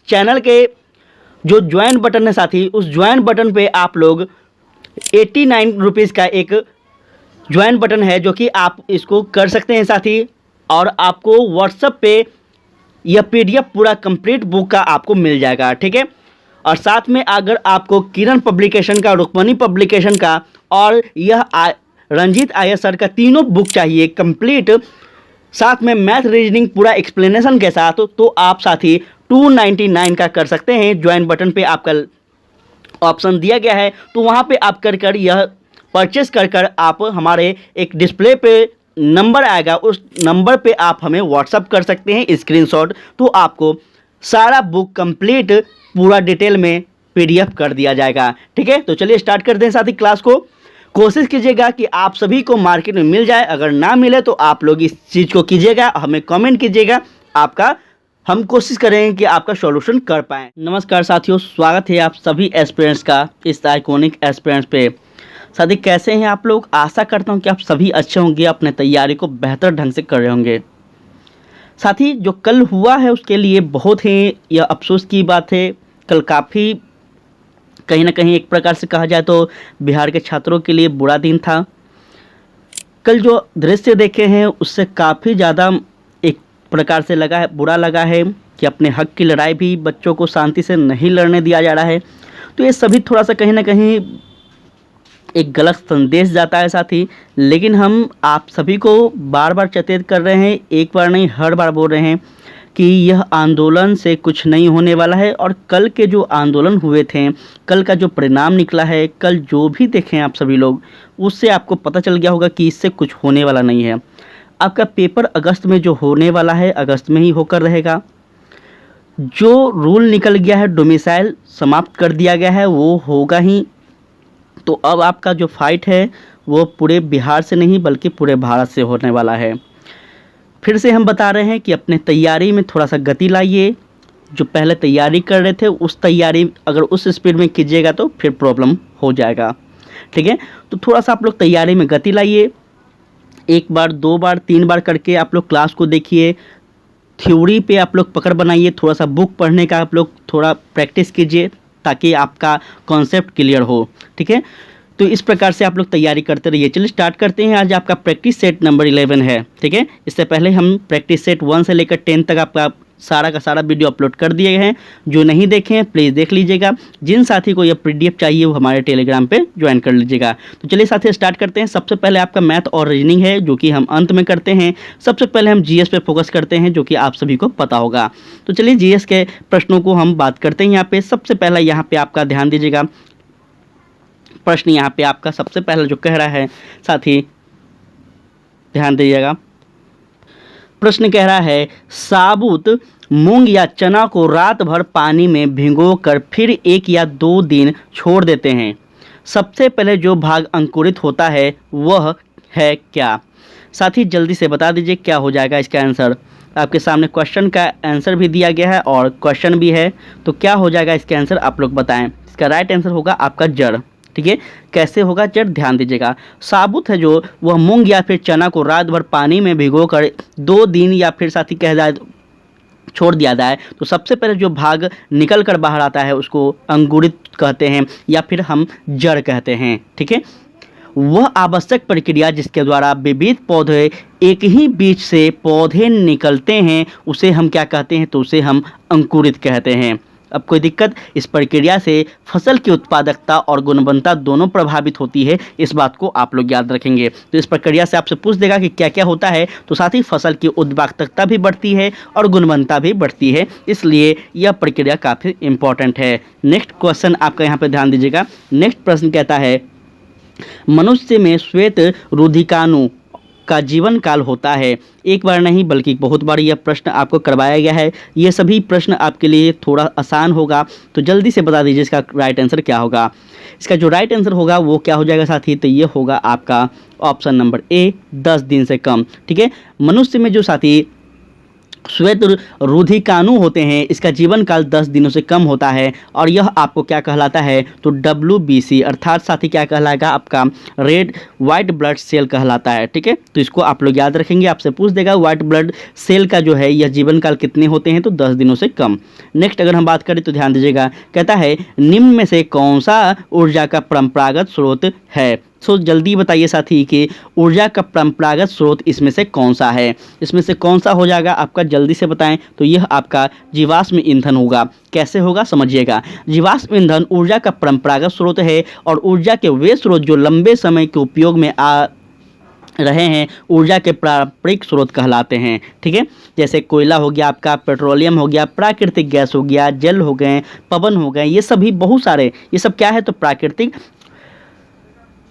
Channel के जो join button है साथी, उस ज्वाइन बटन पे आप लोग 89 रुपीज़ का एक ज्वाइन बटन है जो कि आप इसको कर सकते हैं साथी। और आपको व्हाट्सएप पे यह पीडीएफ पूरा कंप्लीट बुक का आपको मिल जाएगा, ठीक है। और साथ में अगर आपको किरण पब्लिकेशन का, रुक्मणी पब्लिकेशन का और यह रंजीत आयर सर का तीनों बुक चाहिए कंप्लीट, साथ में मैथ रीजनिंग पूरा एक्सप्लेनेशन के साथ, तो आप साथी 299 का कर सकते हैं। ज्वाइन बटन पे आपका ऑप्शन दिया गया है, तो वहाँ पे आप कर यह परचेस कर आप हमारे एक डिस्प्ले पे नंबर आएगा, उस नंबर पे आप हमें व्हाट्सअप कर सकते हैं स्क्रीनशॉट, तो आपको सारा बुक कंप्लीट पूरा डिटेल में पीडीएफ कर दिया जाएगा, ठीक है। तो चलिए स्टार्ट करते हैं साथी क्लास को। कोशिश कीजिएगा कि आप सभी को मार्केट में मिल जाए, अगर ना मिले तो आप लोग इस चीज़ को कीजिएगा, हमें कमेंट कीजिएगा, आपका हम कोशिश करेंगे कि आपका सॉल्यूशन कर पाएँ। नमस्कार साथियों, स्वागत है आप सभी एस्पिरेंट्स का इस आइकॉनिक एस्पिरेंट्स पे। साथी कैसे हैं आप लोग? आशा करता हूं कि आप सभी अच्छे होंगे, अपने तैयारी को बेहतर ढंग से कर रहे होंगे। साथी जो कल हुआ है उसके लिए बहुत ही यह अफसोस की बात है। कल काफ़ी कहीं ना कहीं एक प्रकार से कहा जाए तो बिहार के छात्रों के लिए बुरा दिन था। कल जो दृश्य देखे हैं उससे काफ़ी ज़्यादा एक प्रकार से लगा है, बुरा लगा है कि अपने हक की लड़ाई भी बच्चों को शांति से नहीं लड़ने दिया जा रहा है। तो ये सभी थोड़ा सा कहीं ना कहीं एक गलत संदेश जाता है साथी। लेकिन हम आप सभी को बार बार चेतित कर रहे हैं, एक बार नहीं हर बार बोल रहे हैं कि यह आंदोलन से कुछ नहीं होने वाला है। और कल के जो आंदोलन हुए थे, कल का जो परिणाम निकला है, कल जो भी देखें आप सभी लोग, उससे आपको पता चल गया होगा कि इससे कुछ होने वाला नहीं है। आपका पेपर अगस्त में जो होने वाला है, अगस्त में ही होकर रहेगा। जो रूल निकल गया है, डोमिसाइल समाप्त कर दिया गया है, वो होगा ही। तो अब आपका जो फाइट है वो पूरे बिहार से नहीं बल्कि पूरे भारत से होने वाला है। फिर से हम बता रहे हैं कि अपने तैयारी में थोड़ा सा गति लाइए। जो पहले तैयारी कर रहे थे उस तैयारी अगर उस स्पीड में कीजिएगा तो फिर प्रॉब्लम हो जाएगा, ठीक है। तो थोड़ा सा आप लोग तैयारी में गति लाइए। एक बार, दो बार, तीन बार करके आप लोग क्लास को देखिए। थ्योरी पे आप लोग पकड़ बनाइए, थोड़ा सा बुक पढ़ने का आप लोग थोड़ा प्रैक्टिस कीजिए ताकि आपका कॉन्सेप्ट क्लियर हो, ठीक है। तो इस प्रकार से आप लोग तैयारी करते रहिए। चलिए स्टार्ट करते हैं। आज आपका प्रैक्टिस सेट नंबर 11 है, ठीक है। इससे पहले हम प्रैक्टिस सेट 1 से लेकर 10 तक आपका सारा का सारा वीडियो अपलोड कर दिए हैं। जो नहीं देखे हैं प्लीज़ देख लीजिएगा। जिन साथी को यह पीडीएफ चाहिए वो हमारे टेलीग्राम पे ज्वाइन कर लीजिएगा। तो चलिए साथी स्टार्ट करते हैं। सबसे पहले आपका मैथ और रीजनिंग है जो कि हम अंत में करते हैं। सबसे पहले हम जीएस पे फोकस करते हैं जो कि आप सभी को पता होगा। तो चलिए जीएस के प्रश्नों को हम बात करते हैं। यहाँ पे सबसे पहला यहाँ पे आपका ध्यान दीजिएगा। प्रश्न यहाँ पे आपका सबसे पहला जो कह रहा है साथी, ध्यान दीजिएगा। प्रश्न कह रहा है साबुत मूंग या चना को रात भर पानी में भिगोकर फिर 1 या 2 दिन छोड़ देते हैं। सबसे पहले जो भाग अंकुरित होता है वह है क्या? साथी जल्दी से बता दीजिए क्या हो जाएगा इसका आंसर। आपके सामने क्वेश्चन का आंसर भी दिया गया है और क्वेश्चन भी है, तो क्या हो जाएगा इसका आंसर आप लोग बताएं। इसका राइट आंसर होगा आपका जड़, ठीक है। कैसे होगा जड़, ध्यान दीजिएगा। साबुत है जो वह मूंग या फिर चना को रात भर पानी में भिगोकर 2 दिन या फिर साथी कह जाए छोड़ दिया जाए, तो सबसे पहले जो भाग निकल कर बाहर आता है उसको अंकुरित कहते हैं या फिर हम जड़ कहते हैं, ठीक है। वह आवश्यक प्रक्रिया जिसके द्वारा विविध पौधे एक ही बीज से पौधे निकलते हैं उसे हम क्या कहते हैं, तो उसे हम अंकुरित कहते हैं। अब कोई दिक्कत? इस प्रक्रिया से फसल की उत्पादकता और गुणवत्ता दोनों प्रभावित होती है, इस बात को आप लोग याद रखेंगे। तो इस प्रक्रिया से आपसे पूछ देगा कि क्या क्या होता है, तो साथ ही फसल की उत्पादकता भी बढ़ती है और गुणवत्ता भी बढ़ती है, इसलिए यह प्रक्रिया काफ़ी इंपॉर्टेंट है। नेक्स्ट क्वेश्चन आपका यहाँ पर ध्यान दीजिएगा। नेक्स्ट प्रश्न कहता है मनुष्य में श्वेत रुधिकाणु का जीवन काल होता है। एक बार नहीं बल्कि बहुत बार यह प्रश्न आपको करवाया गया है। ये सभी प्रश्न आपके लिए थोड़ा आसान होगा, तो जल्दी से बता दीजिए इसका राइट आंसर क्या होगा। इसका जो राइट आंसर होगा वो क्या हो जाएगा साथी, तो ये होगा आपका ऑप्शन नंबर ए, 10 दिन से कम, ठीक है। मनुष्य में जो साथी श्वेत रुधिकाणु होते हैं, इसका जीवन काल 10 दिनों से कम होता है और यह आपको क्या कहलाता है, तो WBC अर्थात साथी क्या कहलाएगा, आपका रेड वाइट ब्लड सेल कहलाता है। ठीक है, तो इसको आप लोग याद रखेंगे, आपसे पूछ देगा वाइट ब्लड सेल का जो है यह जीवन काल कितने होते हैं, तो 10 दिनों से कम। नेक्स्ट अगर हम बात करें तो ध्यान दीजिएगा, कहता है निम्न में से कौन सा ऊर्जा का परंपरागत स्रोत है। सो जल्दी बताइए साथी कि ऊर्जा का परंपरागत स्रोत इसमें से कौन सा है, इसमें से कौन सा हो जाएगा आपका, जल्दी से बताएं। तो यह आपका जीवाश्म ईंधन होगा। कैसे होगा समझिएगा, जीवाश्म ईंधन ऊर्जा का परंपरागत स्रोत है और ऊर्जा के वे स्रोत जो लंबे समय के उपयोग में आ रहे हैं ऊर्जा के पारंपरिक स्रोत कहलाते हैं। ठीक है, जैसे कोयला हो गया, आपका पेट्रोलियम हो गया, प्राकृतिक गैस हो गया, जल हो गए, पवन हो गए, ये सभी बहुत सारे, ये सब क्या है, तो प्राकृतिक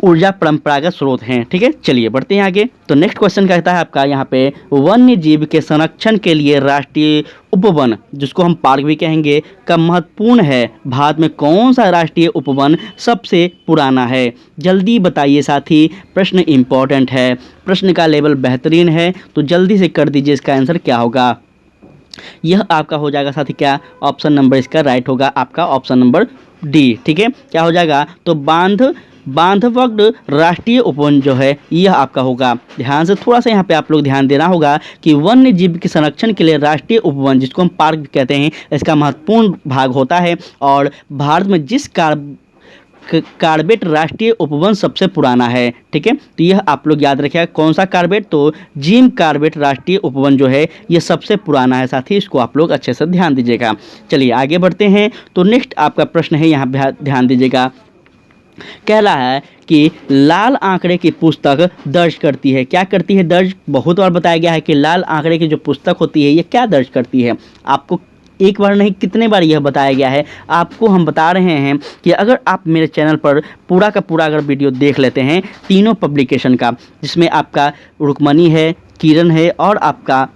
ऊर्जा परंपरागत स्रोत हैं। ठीक है, चलिए बढ़ते हैं आगे। तो नेक्स्ट क्वेश्चन कहता है आपका यहाँ पे, वन्य जीव के संरक्षण के लिए राष्ट्रीय उपवन, जिसको हम पार्क भी कहेंगे, का महत्वपूर्ण है। भारत में कौन सा राष्ट्रीय उपवन सबसे पुराना है, जल्दी बताइए साथी। प्रश्न इंपॉर्टेंट है, प्रश्न का लेवल बेहतरीन है, तो जल्दी से कर दीजिए, इसका आंसर क्या होगा। यह आपका हो जाएगा साथी क्या, ऑप्शन नंबर इसका राइट होगा आपका ऑप्शन नंबर डी। ठीक है, क्या हो जाएगा, तो बांधवगढ़ राष्ट्रीय उपवन जो है यह आपका होगा। ध्यान से थोड़ा सा यहाँ पे आप लोग ध्यान देना होगा कि वन्य जीव के संरक्षण के लिए राष्ट्रीय उपवन, जिसको हम पार्क भी कहते हैं, इसका महत्वपूर्ण भाग होता है और भारत में जिस कार्बेट राष्ट्रीय उपवन सबसे पुराना है। ठीक है, तो यह आप लोग याद रखिएगा, कौन सा कार्बेट, तो जिम कार्बेट राष्ट्रीय उपवन जो है यह सबसे पुराना है साथी, इसको आप लोग अच्छे से ध्यान दीजिएगा। चलिए आगे बढ़ते हैं। तो नेक्स्ट आपका प्रश्न है, यहाँ पे ध्यान दीजिएगा, कह रहा है कि लाल आंकड़े की पुस्तक दर्ज करती है, क्या करती है, दर्ज। बहुत बार बताया गया है कि लाल आंकड़े की जो पुस्तक होती है ये क्या दर्ज करती है। आपको एक बार नहीं कितने बार यह बताया गया है, आपको हम बता रहे हैं कि अगर आप मेरे चैनल पर पूरा का पूरा अगर वीडियो देख लेते हैं तीनों पब्लिकेशन का, जिसमें आपका रुक्मणी है, किरण है और आपका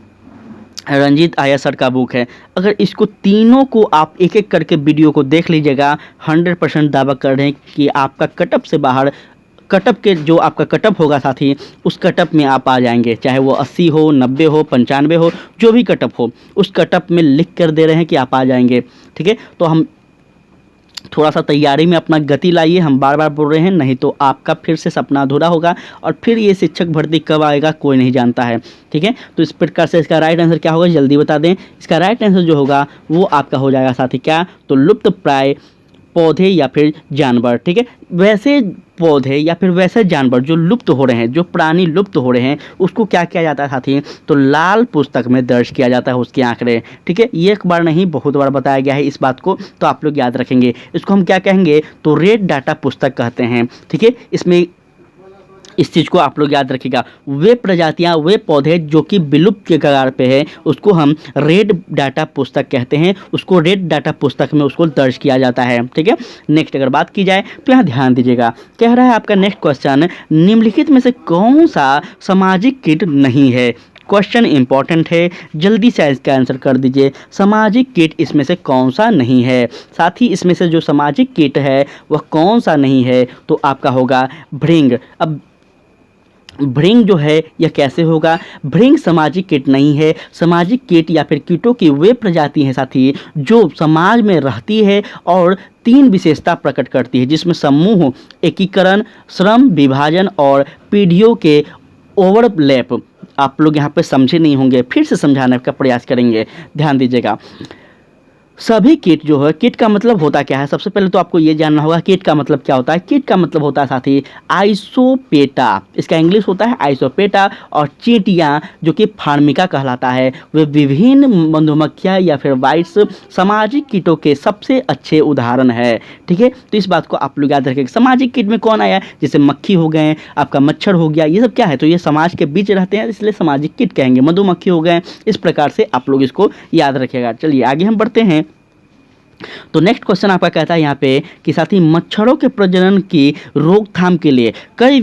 रंजीत आया सर का बुक है, अगर इसको तीनों को आप एक एक करके वीडियो को देख लीजिएगा, 100% दावा कर रहे हैं कि आपका कटअप से बाहर, कटअप के जो आपका कटअप होगा साथी, उस कटअप में आप आ जाएंगे, चाहे वो 80 हो, 90 हो, 95 हो, जो भी कटअप हो, उस कटअप में लिख कर दे रहे हैं कि आप आ जाएंगे। ठीक है, तो हम थोड़ा सा तैयारी में अपना गति लाइए, हम बार बार बोल रहे हैं, नहीं तो आपका फिर से सपना अधूरा होगा और फिर ये शिक्षक भर्ती कब आएगा कोई नहीं जानता है। ठीक है, तो इस प्रकार से इसका राइट आंसर क्या होगा, जल्दी बता दें। इसका राइट आंसर जो होगा वो आपका हो जाएगा साथी क्या, तो लुप्त प्राय पौधे या फिर जानवर। ठीक है, वैसे पौधे या फिर वैसे जानवर जो लुप्त हो रहे हैं, जो प्राणी लुप्त हो रहे हैं, उसको क्या किया जाता है साथी, तो लाल पुस्तक में दर्ज किया जाता है उसके आंकड़े। ठीक है, ये एक बार नहीं बहुत बार बताया गया है इस बात को, तो आप लोग याद रखेंगे। इसको हम क्या कहेंगे, तो रेड डाटा पुस्तक कहते हैं। ठीक है, इसमें इस चीज़ को आप लोग याद रखिएगा, वे प्रजातियां, वे पौधे जो कि विलुप्त के कगार पे है, उसको हम रेड डाटा पुस्तक कहते हैं, उसको रेड डाटा पुस्तक में उसको दर्ज किया जाता है। ठीक है, नेक्स्ट अगर बात की जाए तो यहाँ ध्यान दीजिएगा, कह रहा है आपका नेक्स्ट क्वेश्चन, निम्नलिखित में से कौन सा सामाजिक कीट नहीं है। क्वेश्चन इंपॉर्टेंट है, जल्दी से इसका आंसर कर दीजिए। सामाजिक कीट इसमें से कौन सा नहीं है साथी, इसमें से जो सामाजिक कीट है वह कौन सा नहीं है, तो आपका होगा भृंग। अब भृंग जो है यह कैसे होगा, भृंग सामाजिक कीट नहीं है। सामाजिक कीट या फिर कीटों की वे प्रजाति हैं साथी जो समाज में रहती है और 3 विशेषता प्रकट करती है, जिसमें समूह, एकीकरण, श्रम विभाजन और पीढ़ियों के ओवरलैप। आप लोग यहाँ पे समझे नहीं होंगे, फिर से समझाने का प्रयास करेंगे, ध्यान दीजिएगा। सभी कीट जो है, कीट का मतलब होता क्या है, सबसे पहले तो आपको ये जानना होगा कीट का मतलब क्या होता है। कीट का मतलब होता है साथी आइसोपेटा, इसका इंग्लिश होता है आइसोपेटा। और चींटियाँ जो कि फार्मिका कहलाता है, वे विभिन्न मधुमक्खियाँ या फिर वाइट्स सामाजिक कीटों के सबसे अच्छे उदाहरण है। ठीक है, तो इस बात को आप लोग याद रखेंगे। सामाजिक कीट में कौन आया, जैसे मक्खी हो गए, आपका मच्छर हो गया, ये सब क्या है, तो ये समाज के बीच रहते हैं, इसलिए सामाजिक कीट कहेंगे। मधुमक्खी हो गए, इस प्रकार से आप लोग इसको याद रखिएगा। चलिए आगे हम बढ़ते हैं। तो नेक्स्ट क्वेश्चन आपका कहता है यहाँ पे कि साथी मच्छरों के प्रजनन की रोकथाम के लिए कई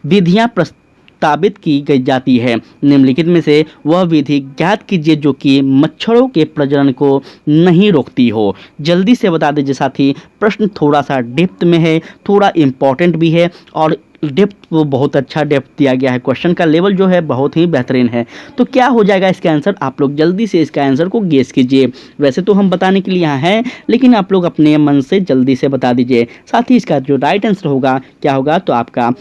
विधियाँ प्रस्तावित की गई जाती है। निम्नलिखित में से वह विधि ज्ञात कीजिए जो कि मच्छरों के प्रजनन को नहीं रोकती हो। जल्दी से बता दीजिए साथी, प्रश्न थोड़ा सा डेप्थ में है, थोड़ा इम्पॉर्टेंट भी है और डेप्थ वो बहुत अच्छा डेप्थ दिया गया है, क्वेश्चन का लेवल जो है बहुत ही बेहतरीन है। तो क्या हो जाएगा इसका आंसर, आप लोग जल्दी से इसका आंसर को गेस कीजिए। वैसे तो हम बताने के लिए यहाँ हैं, लेकिन आप लोग अपने मन से जल्दी से बता दीजिए। साथ ही इसका जो राइट आंसर होगा क्या होगा, तो आपका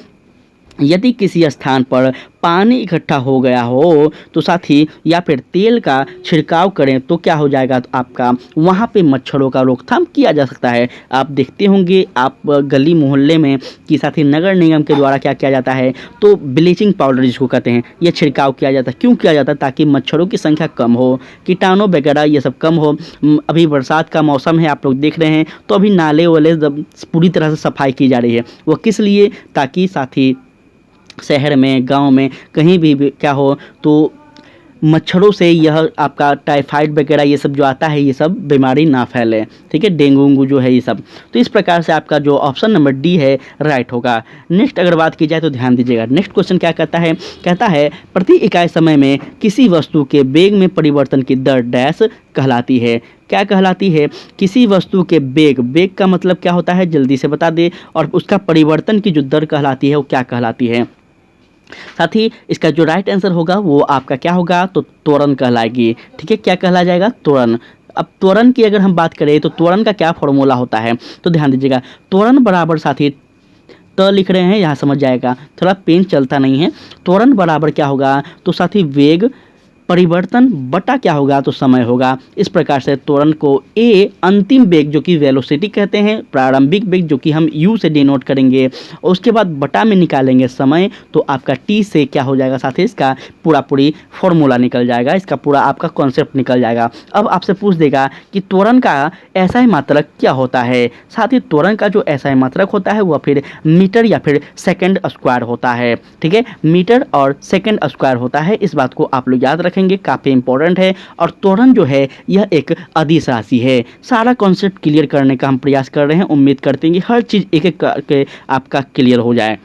यदि किसी स्थान पर पानी इकट्ठा हो गया हो तो साथ ही या फिर तेल का छिड़काव करें तो क्या हो जाएगा, तो आपका वहाँ पे मच्छरों का रोकथाम किया जा सकता है। आप देखते होंगे आप गली मोहल्ले में कि साथ ही नगर निगम के द्वारा क्या किया जाता है, तो ब्लीचिंग पाउडर जिसको कहते हैं ये छिड़काव किया जाता है। क्यों किया जाता है, ताकि मच्छरों की संख्या कम हो, कीटाणु वगैरह ये सब कम हो। अभी बरसात का मौसम है, आप लोग देख रहे हैं, तो अभी नाले वाले पूरी तरह से सफाई की जा रही है। वो किस लिए, ताकि साथ ही शहर में गांव में कहीं भी क्या हो तो मच्छरों से यह आपका टाइफाइड वगैरह ये सब जो आता है, ये सब बीमारी ना फैले। ठीक है, डेंगू वेंगू जो है ये सब। तो इस प्रकार से आपका जो ऑप्शन नंबर डी है राइट होगा। नेक्स्ट अगर बात की जाए तो ध्यान दीजिएगा, नेक्स्ट क्वेश्चन क्या कहता है प्रति इकाई समय में किसी वस्तु के वेग में परिवर्तन की दर डैश कहलाती है। क्या कहलाती है, किसी वस्तु के वेग का मतलब क्या होता है जल्दी से बता दे, और उसका परिवर्तन की जो दर कहलाती है वो क्या कहलाती है। साथ ही इसका जो राइट आंसर होगा वो आपका क्या होगा, तो त्वरण कहलाएगी। ठीक है, क्या कहला जाएगा, त्वरण। अब त्वरण की अगर हम बात करें तो त्वरण का क्या फॉर्मूला होता है, तो ध्यान दीजिएगा, त्वरण बराबर साथी त लिख रहे हैं यहाँ समझ जाएगा, थोड़ा पेन चलता नहीं है। त्वरण बराबर क्या होगा, तो साथी वेग परिवर्तन बटा क्या होगा, तो समय होगा। इस प्रकार से त्वरण को ए अंतिम वेग जो कि वेलोसिटी कहते हैं, प्रारंभिक वेग जो कि हम यू से डिनोट करेंगे, और उसके बाद बटा में निकालेंगे समय, तो आपका टी से क्या हो जाएगा साथ ही इसका पूरी फॉर्मूला निकल जाएगा, इसका पूरा आपका कॉन्सेप्ट निकल जाएगा। अब आपसे पूछ देगा कि त्वरण का ऐसा ही मात्रक क्या होता है। साथ ही त्वरण का जो ऐसा ही मात्रक होता है वह फिर मीटर या फिर सेकेंड स्क्वायर होता है। ठीक है, मीटर और सेकेंड स्क्वायर होता है, इस बात को आप लोग याद रखेंगे, काफी इंपॉर्टेंट है। और त्वरण जो है यह एक अदिश राशि है। सारा कॉन्सेप्ट क्लियर करने का हम प्रयास कर रहे हैं, उम्मीद करते हैं कि हर चीज एक एक करके आपका क्लियर हो जाए।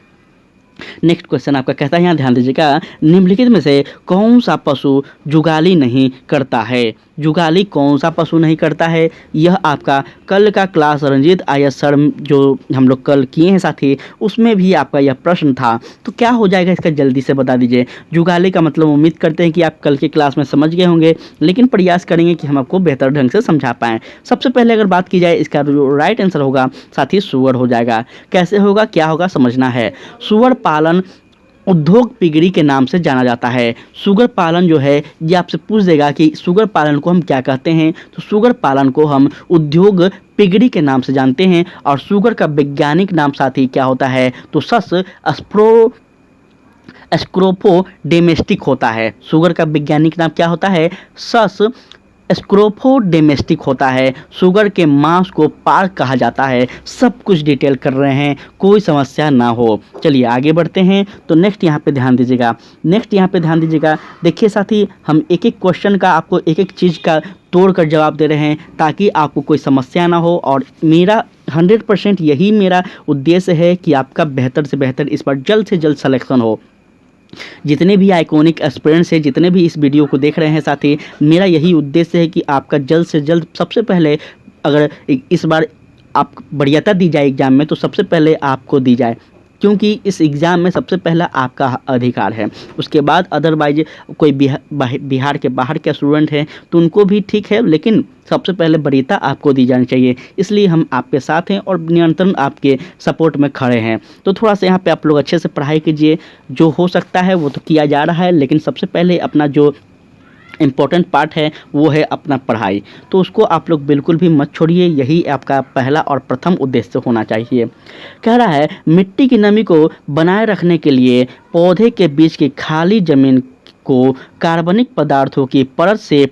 नेक्स्ट क्वेश्चन आपका कहता है, यहाँ ध्यान दीजिएगा, निम्नलिखित में से कौन सा पशु जुगाली नहीं करता है। जुगाली कौन सा पशु नहीं करता है, यह आपका कल का क्लास रंजीत IAS सर जो हम लोग कल किए हैं साथी, उसमें भी आपका यह प्रश्न था। तो क्या हो जाएगा इसका जल्दी से बता दीजिए। जुगाली का मतलब उम्मीद करते हैं कि आप कल के क्लास में समझ गए होंगे, लेकिन प्रयास करेंगे कि हम आपको बेहतर ढंग से समझा पाएँ। सबसे पहले अगर बात की जाए, इसका जो राइट आंसर होगा साथ ही सुअर हो जाएगा। कैसे होगा, क्या होगा समझना है। सुअर पालन उद्योग पिगड़ी के नाम से जाना जाता है। सुगर पालन जो है ये आपसे पूछ देगा कि सुगर पालन को हम क्या कहते हैं, तो सुगर पालन को हम उद्योग पिगड़ी के नाम से जानते हैं। और सुगर का वैज्ञानिक नाम साथी क्या होता है, तो सस स्क्रोफोडेमेस्टिक होता है। सुगर का वैज्ञानिक नाम क्या होता है, सस स्क्रोफोडेमेस्टिक होता है। शुगर के मांस को पार्क कहा जाता है। सब कुछ डिटेल कर रहे हैं, कोई समस्या ना हो। चलिए आगे बढ़ते हैं। तो नेक्स्ट यहाँ पे ध्यान दीजिएगा, देखिए साथी, हम एक एक क्वेश्चन का आपको एक एक चीज़ का तोड़ कर जवाब दे रहे हैं ताकि आपको कोई समस्या ना हो। और मेरा 100% यही मेरा उद्देश्य है कि आपका बेहतर से बेहतर इस बार जल्द से जल्द सिलेक्शन हो। जितने भी आइकॉनिक एस्पिरेंट्स हैं, जितने भी इस वीडियो को देख रहे हैं साथी, मेरा यही उद्देश्य है कि आपका जल्द से जल्द, सबसे पहले अगर इस बार आप वरीयता दी जाए एग्ज़ाम में, तो सबसे पहले आपको दी जाए, क्योंकि इस एग्ज़ाम में सबसे पहला आपका अधिकार है। उसके बाद अदरवाइज कोई बिहार के बाहर के स्टूडेंट हैं तो उनको भी ठीक है, लेकिन सबसे पहले वरीयता आपको दी जानी चाहिए। इसलिए हम आपके साथ हैं और निरंतर आपके सपोर्ट में खड़े हैं। तो थोड़ा सा यहाँ पे आप लोग अच्छे से पढ़ाई कीजिए, जो हो सकता है वो तो किया जा रहा है, लेकिन सबसे पहले अपना जो इम्पोर्टेंट पार्ट है वो है अपना पढ़ाई, तो उसको आप लोग बिल्कुल भी मत छोड़िए। यही आपका पहला और प्रथम उद्देश्य होना चाहिए। कह रहा है मिट्टी की नमी को बनाए रखने के लिए पौधे के बीच की खाली जमीन को कार्बनिक पदार्थों की परत से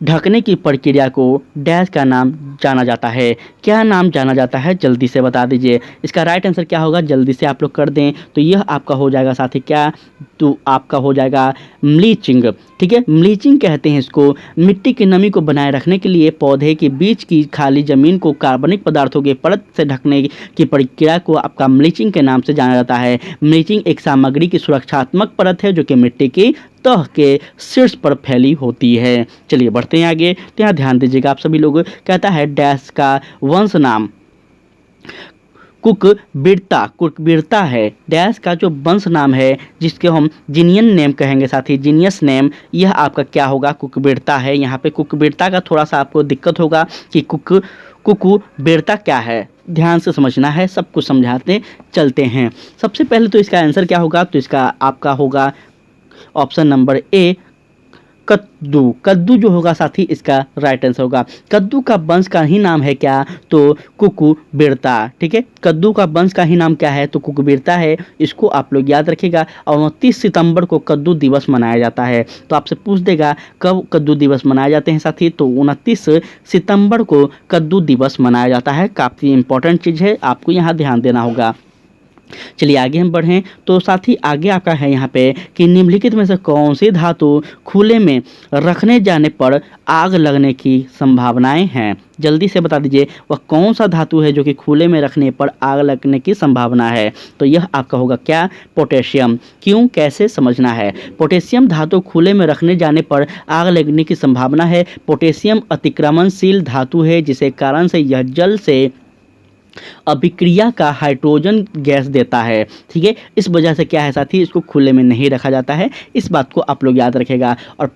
ढकने की प्रक्रिया को डैश का नाम जाना जाता है। क्या नाम जाना जाता है, जल्दी से बता दीजिए। इसका राइट आंसर क्या होगा, जल्दी से आप लोग कर दें। तो यह आपका हो जाएगा साथी क्या, तो आपका हो जाएगा मल्चिंग। ठीक है, मल्चिंग कहते हैं इसको। मिट्टी की नमी को बनाए रखने के लिए पौधे के बीच की खाली जमीन को कार्बनिक पदार्थों के परत से ढकने की प्रक्रिया को आपका मल्चिंग के नाम से जाना जाता है। मल्चिंग एक सामग्री की सुरक्षात्मक परत है जो कि मिट्टी की तह के शीर्ष पर फैली होती है। चलिए बढ़ते हैं आगे। तो यहाँ ध्यान दीजिएगा आप सभी लोग, कहता है डैश का वंश नाम कुकबिरता है। डैश का जो वंश नाम है जिसके हम जीनियन नेम कहेंगे साथी, जीनियस नेम, यह आपका क्या होगा, कुकबिरता है। यहाँ पे कुकबिरता का थोड़ा सा आपको दिक्कत होगा कि कुकबिरता क्या है, ध्यान से समझना है, सब कुछ समझाते चलते हैं। सबसे पहले तो इसका आंसर क्या होगा, तो इसका आपका होगा ऑप्शन नंबर ए, कद्दू। कद्दू जो होगा साथी इसका राइट आंसर होगा। कद्दू का वंश का ही नाम है क्या, तो कुकुबिरता। ठीक है, कद्दू का वंश का ही नाम क्या है, तो कुकुबिरता है। इसको आप लोग याद रखिएगा। और 29 सितंबर को कद्दू दिवस मनाया जाता है। तो आपसे पूछ देगा कब कद्दू दिवस मनाए जाते हैं साथी, तो 29 सितंबर को कद्दू दिवस मनाया जाता है। काफ़ी इंपॉर्टेंट चीज़ है, आपको यहाँ ध्यान देना होगा। चलिए आगे हम बढ़ें। तो साथ ही आगे आपका है यहाँ पे कि निम्नलिखित में से कौन सी धातु खुले में रखने जाने पर आग लगने की संभावनाएं हैं। जल्दी से बता दीजिए वह कौन सा धातु है जो कि खुले में रखने पर आग लगने की संभावना है। तो यह आपका होगा क्या, पोटेशियम। क्यों, कैसे समझना है। पोटेशियम धातु खुले में रखने जाने पर आग लगने की संभावना है। पोटेशियम अतिक्रमणशील धातु है, जिसे कारण से यह जल से अभिक्रिया का हाइड्रोजन गैस देता है। ठीक है, इस वजह से क्या है साथी, इसको खुले में नहीं रखा जाता है। इस बात को आप लोग याद रखेगा। और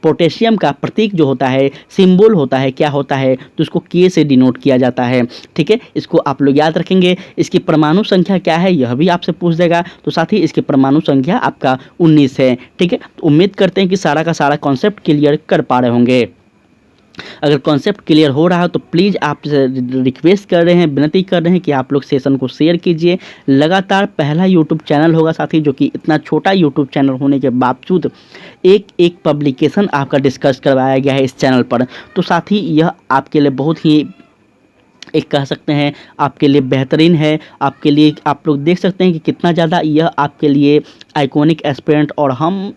पोटेशियम का प्रतीक जो होता है, सिंबल होता है, क्या होता है, तो उसको के से डिनोट किया जाता है। ठीक है, इसको आप लोग याद रखेंगे। इसकी परमाणु संख्या क्या है, यह भी आपसे पूछ देगा। तो साथ ही इसकी परमाणु संख्या आपका 19 है। ठीक है, तो उम्मीद करते हैं कि सारा का सारा कॉन्सेप्ट क्लियर कर पा रहे होंगे। अगर कॉन्सेप्ट क्लियर हो रहा है तो प्लीज़ आपसे रिक्वेस्ट कर रहे हैं, विनती कर रहे हैं कि आप लोग सेशन को शेयर कीजिए। लगातार पहला यूट्यूब चैनल होगा साथी जो कि इतना छोटा यूट्यूब चैनल होने के बावजूद एक पब्लिकेशन आपका डिस्कस करवाया गया है इस चैनल पर। तो साथी यह आपके लिए बहुत ही एक कह सकते हैं आपके लिए बेहतरीन है। आपके लिए आप लोग देख सकते हैं कि कितना ज़्यादा यह आपके लिए आइकॉनिक एस्पिरेंट और हम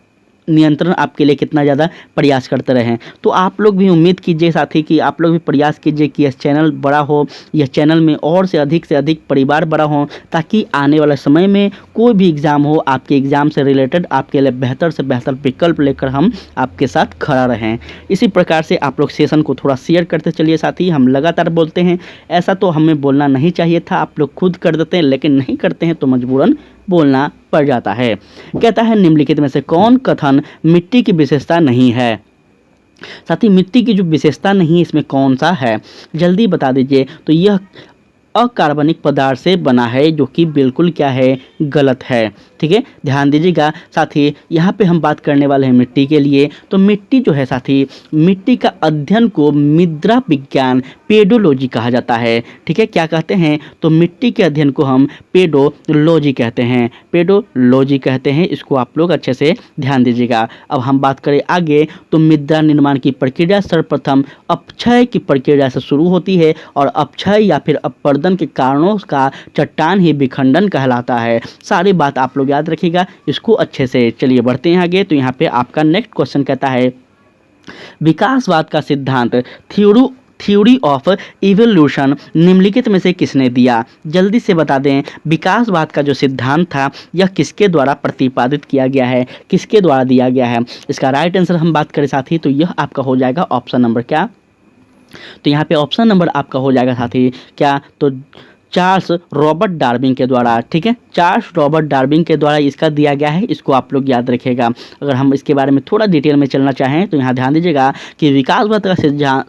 नियंत्रण आपके लिए कितना ज़्यादा प्रयास करते रहें। तो आप लोग भी उम्मीद कीजिए साथी कि आप लोग भी प्रयास कीजिए कि यह चैनल बड़ा हो, यह चैनल में और से अधिक परिवार बड़ा हो, ताकि आने वाले समय में कोई भी एग्ज़ाम हो, आपके एग्ज़ाम से रिलेटेड आपके लिए बेहतर से बेहतर विकल्प लेकर हम आपके साथ खड़ा रहें। इसी प्रकार से आप लोग सेशन को थोड़ा शेयर करते चलिए साथी। हम लगातार बोलते हैं, ऐसा तो हमें बोलना नहीं चाहिए था, आप लोग खुद कर देते हैं, लेकिन नहीं करते हैं तो मजबूरन बोलना पड़ जाता है। कहता है निम्नलिखित में से कौन कथन मिट्टी की विशेषता नहीं है। साथ ही मिट्टी की जो विशेषता नहीं इसमें कौन सा है, जल्दी बता दीजिए। तो यह अकार्बनिक पदार्थ से बना है, जो कि बिल्कुल क्या है, गलत है। ठीक है, ध्यान दीजिएगा। साथ ही यहाँ पे हम बात करने वाले हैं मिट्टी के लिए। तो मिट्टी जो है साथी, मिट्टी का अध्ययन को मृदा विज्ञान पेडोलॉजी कहा जाता है। ठीक है, क्या कहते हैं, तो मिट्टी के अध्ययन को हम पेडोलॉजी कहते हैं, पेडोलॉजी कहते हैं। इसको आप लोग अच्छे से ध्यान दीजिएगा। अब हम बात करें आगे, तो मृदा निर्माण की प्रक्रिया सर्वप्रथम अपक्षय की प्रक्रिया से शुरू होती है, और अपक्षय या फिर अपरदन के कारणों का चट्टान ही विखंडन कहलाता है। सारी बात आप लोग याद रखिएगा इसको अच्छे से। चलिए बढ़ते हैं आगे। तो यहाँ पे आपका नेक्स्ट क्वेश्चन कहता है विकासवाद का सिद्धांत, थ्योरी ऑफ इवोल्यूशन निम्नलिखित में से किसने दिया। जल्दी से बता दें, विकासवाद का जो सिद्धांत था यह किसके द्वारा प्रतिपादित किया गया है, किसके द्वारा दिया गया है। इसका राइट आंसर हम बात करें साथी, तो यह आपका हो जाएगा ऑप्शन नंबर क्या, तो यहाँ पे ऑप्शन नंबर आपका हो जाएगा साथी क्या, तो चार्ल्स रॉबर्ट डार्विन के द्वारा। ठीक है, चार्ल्स रॉबर्ट डार्विन के द्वारा इसका दिया गया है। इसको आप लोग याद रखिएगा। अगर हम इसके बारे में थोड़ा डिटेल में चलना चाहें तो यहाँ ध्यान दीजिएगा कि विकासवाद का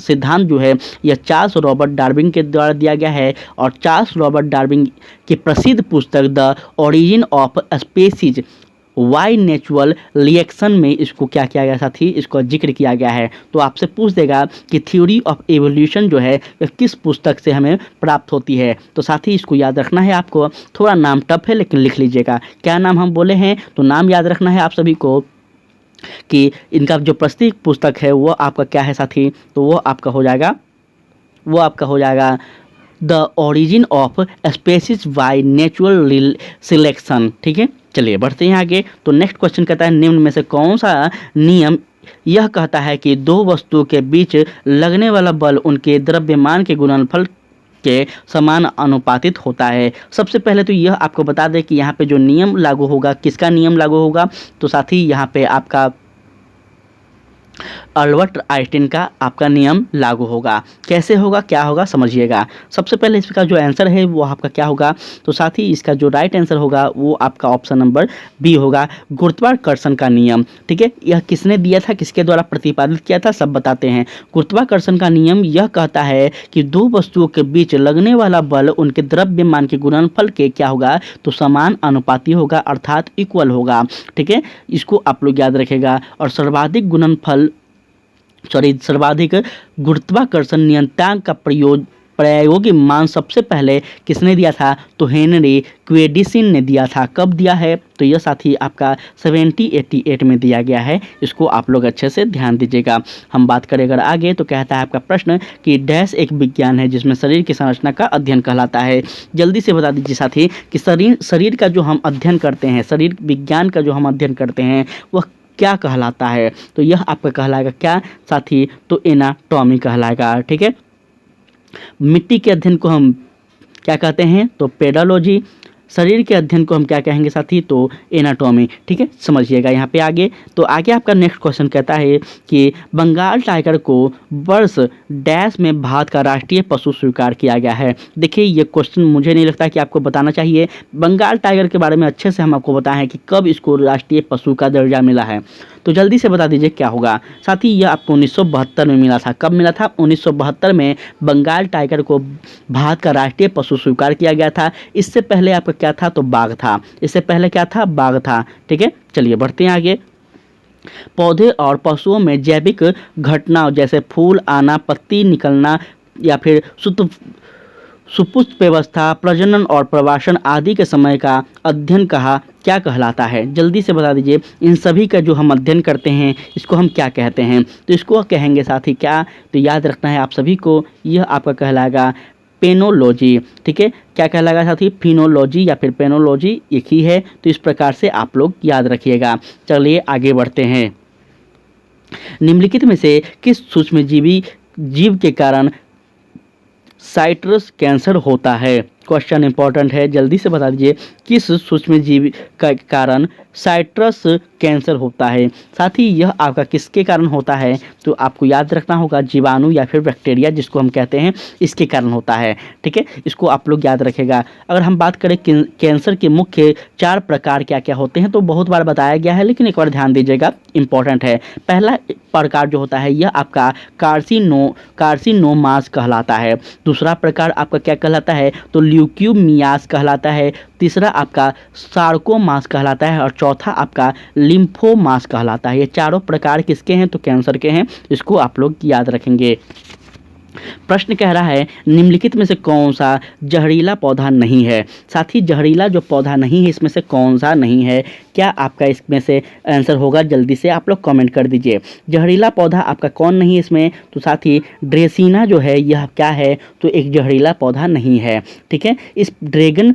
सिद्धांत जो है यह चार्ल्स रॉबर्ट डार्विन के द्वारा दिया गया है। और चार्ल्स रॉबर्ट डार्विन की प्रसिद्ध पुस्तक the origin of species by natural reaction में इसको क्या किया गया साथी, इसको जिक्र किया गया है। तो आपसे पूछ देगा कि थ्योरी ऑफ एवोल्यूशन जो है यह किस पुस्तक से हमें प्राप्त होती है। तो साथी इसको याद रखना है आपको। थोड़ा नाम टफ है लेकिन लिख लीजिएगा। क्या नाम हम बोले हैं, तो नाम याद रखना है आप सभी को कि इनका जो प्रसिद्ध पुस्तक है वो आपका क्या है साथी, तो वो आपका हो जाएगा the origin of species by natural selection. ठीक है, चलिए बढ़ते हैं आगे। तो नेक्स्ट क्वेश्चन कहता है निम्न में से कौन सा नियम यह कहता है कि दो वस्तुओं के बीच लगने वाला बल उनके द्रव्यमान के गुणनफल के समान अनुपातित होता है। सबसे पहले तो यह आपको बता दें कि यहाँ पे जो नियम लागू होगा, किसका नियम लागू होगा, तो साथ ही यहाँ पे आपका अल्बर्ट आइंस्टीन का आपका नियम लागू होगा। कैसे होगा, क्या होगा, समझिएगा। सबसे पहले इसका जो आंसर है वो आपका क्या होगा, तो साथ ही इसका जो राइट आंसर होगा वो आपका ऑप्शन नंबर बी होगा, गुरुत्वाकर्षण का नियम। ठीक है, यह किसने दिया था, किसके द्वारा प्रतिपादित किया था, सब बताते हैं। गुरुत्वाकर्षण का नियम यह कहता है कि दो वस्तुओं के बीच लगने वाला बल उनके द्रव्यमान के गुणनफल के क्या होगा, तो समान अनुपाती होगा, अर्थात इक्वल होगा। ठीक है, इसको आप लोग याद रखेगा। और सर्वाधिक गुरुत्वाकर्षण नियतांक का प्रायोगिक मान सबसे पहले किसने दिया था, तो हेनरी क्वेडिसन ने दिया था। कब दिया है, तो यह साथी आपका 1788 में दिया गया है। इसको आप लोग अच्छे से ध्यान दीजिएगा। हम बात करें अगर आगे, तो कहता है आपका प्रश्न कि डैश एक विज्ञान है जिसमें शरीर की संरचना का अध्ययन कहलाता है। जल्दी से बता दीजिए साथी कि शरीर का जो हम अध्ययन करते हैं, शरीर विज्ञान का जो हम अध्ययन करते हैं वह क्या कहलाता है, तो यह आपका कहलाएगा क्या साथी, तो एनाटॉमी कहलाएगा। ठीक है, मिट्टी के अध्ययन को हम क्या कहते हैं, तो पेडोलॉजी। शरीर के अध्ययन को हम क्या कहेंगे साथी, तो एनाटॉमी। ठीक है, समझिएगा यहाँ पे आगे। तो आगे आपका नेक्स्ट क्वेश्चन कहता है कि बंगाल टाइगर को वर्ष डैश में भारत का राष्ट्रीय पशु स्वीकार किया गया है। देखिए, ये क्वेश्चन मुझे नहीं लगता कि आपको बताना चाहिए। बंगाल टाइगर के बारे में अच्छे से हम आपको बताएं हैं कि कब इसको राष्ट्रीय पशु का दर्जा मिला है। तो जल्दी से बता दीजिए क्या होगा साथी। यह आपको 1972 में मिला था। कब मिला था, 1972 में बंगाल टाइगर को भारत का राष्ट्रीय पशु स्वीकार किया गया था। इससे पहले आपका क्या था, तो बाघ था। इससे पहले क्या था, बाघ था। ठीक है, चलिए बढ़ते हैं आगे। पौधे और पशुओं में जैविक घटनाओं जैसे फूल आना, पत्ती निकलना या फिर सुपुष्प व्यवस्था, प्रजनन और प्रवासन आदि के समय का अध्ययन क्या कहलाता है। जल्दी से बता दीजिए, इन सभी का जो हम अध्ययन करते हैं इसको हम क्या कहते हैं, तो इसको कहेंगे साथी क्या, तो याद रखना है आप सभी को, यह आपका कहलाएगा पेनोलॉजी। ठीक है, क्या कहलाएगा साथी, फिनोलॉजी या फिर पेनोलॉजी, एक ही है। तो इस प्रकार से आप लोग याद रखिएगा। चलिए आगे बढ़ते हैं। निम्नलिखित में से किस सूक्ष्म जीव के कारण साइट्रस कैंसर होता है। क्वेश्चन इंपॉर्टेंट है, जल्दी से बता दीजिए किस सूक्ष्मजीव का कारण साइट्रस कैंसर होता है। साथ ही यह आपका किसके कारण होता है, तो आपको याद रखना होगा जीवाणु या फिर बैक्टीरिया जिसको हम कहते हैं, इसके कारण होता है। ठीक है, इसको आप लोग याद रखेगा। अगर हम बात करें कैंसर के मुख्य 4 प्रकार क्या क्या होते हैं, तो बहुत बार बताया गया है, लेकिन एक बार ध्यान दीजिएगा, इंपॉर्टेंट है। पहला प्रकार जो होता है यह आपका कार्सिनोमास कहलाता है। दूसरा प्रकार आपका क्या कहलाता है, तो ल्यूक्यूमियास कहलाता है। तीसरा आपका सार्कोमास कहलाता है और चौथा आपका लिम्फोमास कहलाता है। ये चारों प्रकार किसके हैं, तो कैंसर के हैं। इसको आप लोग याद रखेंगे। प्रश्न कह रहा है निम्नलिखित में से कौन सा जहरीला पौधा नहीं है। साथ ही जहरीला जो पौधा नहीं है इसमें से कौन सा नहीं है, क्या आपका इसमें से आंसर होगा, जल्दी से आप लोग कमेंट कर दीजिए। जहरीला पौधा आपका कौन नहीं है इसमें, तो साथ ही ड्रेसिना जो है यह क्या है, तो एक जहरीला पौधा नहीं है। ठीक है, इस ड्रैगन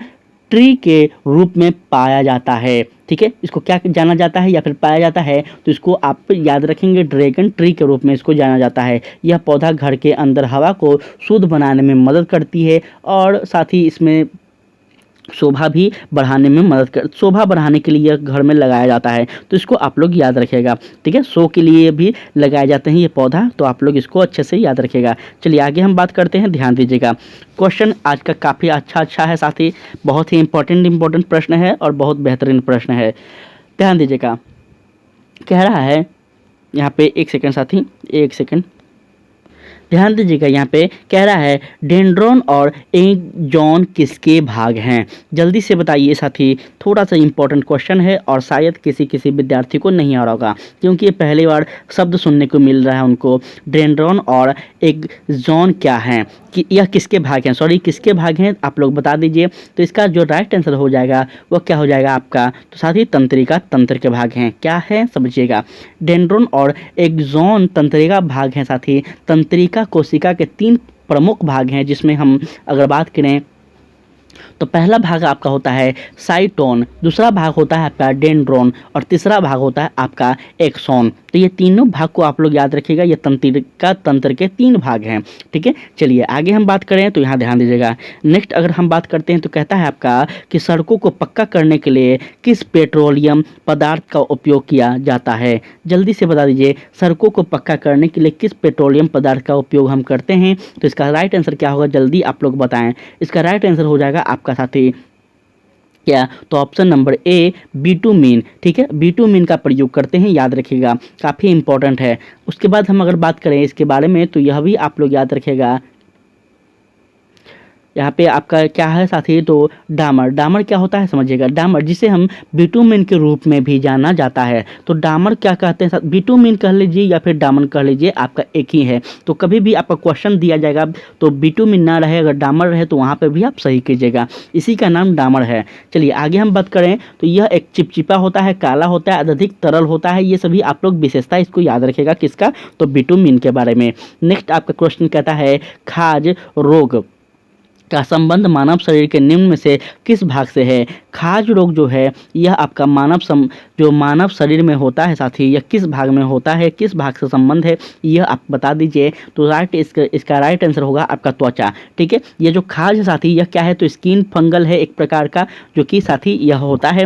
ट्री के रूप में पाया जाता है। ठीक है, इसको क्या जाना जाता है या फिर पाया जाता है, तो इसको आप याद रखेंगे ड्रैगन ट्री के रूप में इसको जाना जाता है। यह पौधा घर के अंदर हवा को शुद्ध बनाने में मदद करती है और साथ ही इसमें शोभा भी बढ़ाने में शोभा बढ़ाने के लिए यह घर में लगाया जाता है। तो इसको आप लोग याद रखेगा। ठीक है, शो के लिए भी लगाए जाते हैं ये पौधा, तो आप लोग इसको अच्छे से याद रखेगा। चलिए आगे हम बात करते हैं, ध्यान दीजिएगा। क्वेश्चन आज का काफ़ी अच्छा है साथी, बहुत ही इंपॉर्टेंट प्रश्न है और बहुत बेहतरीन प्रश्न है। ध्यान दीजिएगा, कह रहा है यहाँ पे, एक सेकंड साथी, एक सेकंड ध्यान दीजिएगा। यहाँ पे कह रहा है डेंड्रॉन और एंजॉन किसके भाग हैं। जल्दी से बताइए साथी, थोड़ा सा इंपॉर्टेंट क्वेश्चन है और शायद किसी विद्यार्थी को नहीं आ रहा होगा, क्योंकि ये पहली बार शब्द सुनने को मिल रहा है उनको। डेंड्रॉन और एंजॉन क्या हैं, कि यह किसके भाग हैं, किसके भाग हैं, आप लोग बता दीजिए। तो इसका जो राइट आंसर हो जाएगा वो क्या हो जाएगा आपका, तो साथी तंत्रिका तंत्र के भाग हैं। क्या है समझिएगा, डेंड्रॉन और एंजॉन तंत्रिका भाग हैं साथी। तंत्रिका कोशिका के 3 प्रमुख भाग हैं, जिसमें हम अगर बात करें तो पहला भाग आपका होता है साइटोन, दूसरा भाग होता है आपका डेंड्रॉन और तीसरा भाग होता है आपका एक्सॉन। तो ये तीनों भाग को आप लोग याद रखिएगा, ये तंत्रिका तंत्र के 3 भाग हैं। ठीक है, चलिए आगे हम बात करें तो यहाँ ध्यान दीजिएगा। नेक्स्ट अगर हम बात करते हैं तो कहता है आपका कि सड़कों को पक्का करने के लिए किस पेट्रोलियम पदार्थ का उपयोग किया जाता है। जल्दी से बता दीजिए, सड़कों को पक्का करने के लिए किस पेट्रोलियम पदार्थ का उपयोग हम करते हैं। तो इसका राइट आंसर क्या होगा, जल्दी आप लोग बताएं। इसका राइट आंसर हो जाएगा आपका साथी क्या, तो ऑप्शन नंबर ए बिटुमिन। ठीक है, बिटुमिन का प्रयोग करते हैं, याद रखिएगा, काफ़ी इंपॉर्टेंट है। उसके बाद हम अगर बात करें इसके बारे में तो यह भी आप लोग याद रखिएगा। यहाँ पे आपका क्या है साथी, तो डामर। डामर क्या होता है समझिएगा, डामर जिसे हम बिटुमिन के रूप में भी जाना जाता है। तो डामर क्या कहते हैं, बिटुमिन कह लीजिए या फिर डामर कह लीजिए, आपका एक ही है। तो कभी भी आपका क्वेश्चन दिया जाएगा तो बिटुमिन ना रहे, अगर डामर रहे तो वहाँ पर भी आप सही कीजिएगा, इसी का नाम डामर है। चलिए आगे हम बात करें तो यह एक चिपचिपा होता है, काला होता है, अत्यधिक तरल होता है। ये सभी आप लोग विशेषता इसको याद रखेगा, किसका, तो बिटुमिन के बारे में। नेक्स्ट आपका क्वेश्चन कहता है खाज रोग का संबंध मानव शरीर के निम्न में से किस भाग से है। खाज रोग जो है यह आपका जो मानव शरीर में होता है साथी, यह किस भाग में होता है, किस भाग से संबंध है, यह आप बता दीजिए। तो इसका राइट आंसर होगा आपका त्वचा। ठीक है, ये जो खाज है साथी यह क्या है, तो स्किन फंगल है एक प्रकार का, जो कि साथी यह होता है।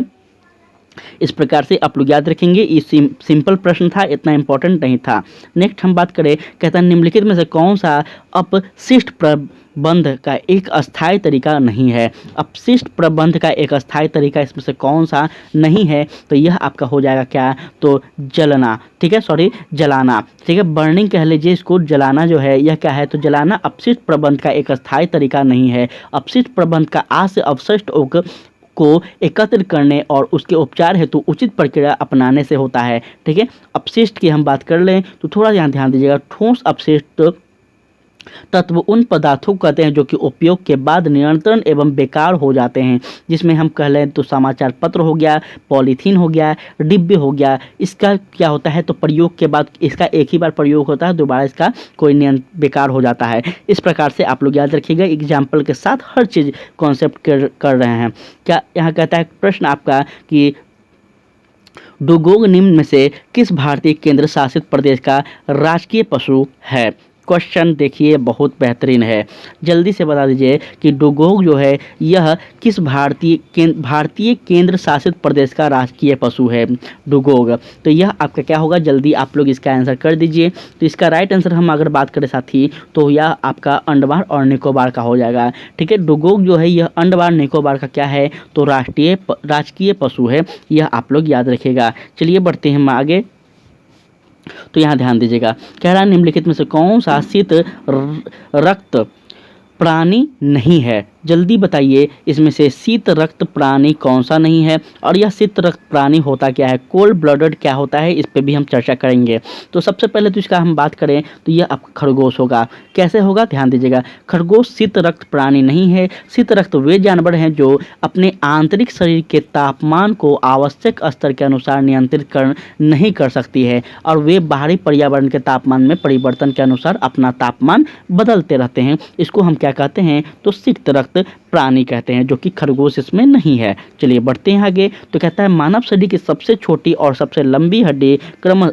इस प्रकार से आप लोग याद रखेंगे। ये सिंपल प्रश्न था, इतना इंपॉर्टेंट नहीं था। नेक्स्ट हम बात करें, कहता है निम्नलिखित में से कौन सा अपशिष्ट प्रबंध का एक अस्थायी तरीका नहीं है। अपशिष्ट प्रबंध का एक अस्थायी तरीका इसमें से कौन सा नहीं है, तो यह आपका हो जाएगा क्या, तो जलना। ठीक है, सॉरी जलाना। ठीक है, बर्निंग कह लीजिए इसको, जलाना जो है यह क्या है, तो जलाना अपशिष्ट प्रबंध का एक अस्थायी तरीका नहीं है। अपशिष्ट प्रबंध का आज से अवशिष्ट को एकत्र करने और उसके उपचार हेतु उचित प्रक्रिया अपनाने से होता है। ठीक है, अपशिष्ट की हम बात कर लें तो थोड़ा यहाँ ध्यान दीजिएगा। ठोस अपशिष्ट तत्व उन पदार्थों को कहते हैं जो कि उपयोग के बाद नियंत्रण एवं बेकार हो जाते हैं, जिसमें हम कह लें तो समाचार पत्र हो गया, पॉलीथीन हो गया, डिब्बे हो गया। इसका क्या होता है, तो प्रयोग के बाद इसका एक ही बार प्रयोग होता है, दोबारा इसका कोई बेकार हो जाता है। इस प्रकार से आप लोग याद रखिएगा, एग्जाम्पल के साथ हर चीज़ कॉन्सेप्ट कर रहे हैं। क्या यहाँ कहता है प्रश्न आपका कि डुगोंग निम्न में से किस भारतीय केंद्र शासित प्रदेश का राजकीय पशु है। क्वेश्चन देखिए बहुत बेहतरीन है, जल्दी से बता दीजिए कि डुगोंग जो है यह किस भारतीय केंद्र शासित प्रदेश का राजकीय पशु है, डुगोंग। तो यह आपका क्या होगा, जल्दी आप लोग इसका आंसर कर दीजिए। तो इसका राइट आंसर हम अगर बात करें साथी तो यह आपका अंडमान और निकोबार का हो जाएगा। ठीक है, डुगोंग जो है यह अंडमान निकोबार का क्या है, तो राजकीय पशु है, यह आप लोग याद रखिएगा। चलिए बढ़ते हैं हम आगे। तो यहाँ ध्यान दीजिएगा, कह रहा है निम्नलिखित में से कौन सा शीत रक्त प्राणी नहीं है। जल्दी बताइए, इसमें से शीत रक्त प्राणी कौन सा नहीं है, और यह शीत रक्त प्राणी होता क्या है, कोल्ड ब्लडेड क्या होता है, इस पे भी हम चर्चा करेंगे। तो सबसे पहले तो इसका हम बात करें तो यह आपका खरगोश होगा। कैसे होगा, ध्यान दीजिएगा, खरगोश शीत रक्त प्राणी नहीं है। शीत रक्त वे जानवर हैं जो अपने आंतरिक शरीर के तापमान को आवश्यक स्तर के अनुसार नियंत्रित नहीं कर सकती है, और वे बाहरी पर्यावरण के तापमान में परिवर्तन के अनुसार अपना तापमान बदलते रहते हैं। इसको हम क्या कहते हैं, तो शीत रक्त प्राणी कहते हैं, जो कि खरगोश इसमें नहीं है। चलिए बढ़ते हैं आगे। तो कहता है मानव शरीर की सबसे छोटी और सबसे लंबी हड्डी क्रम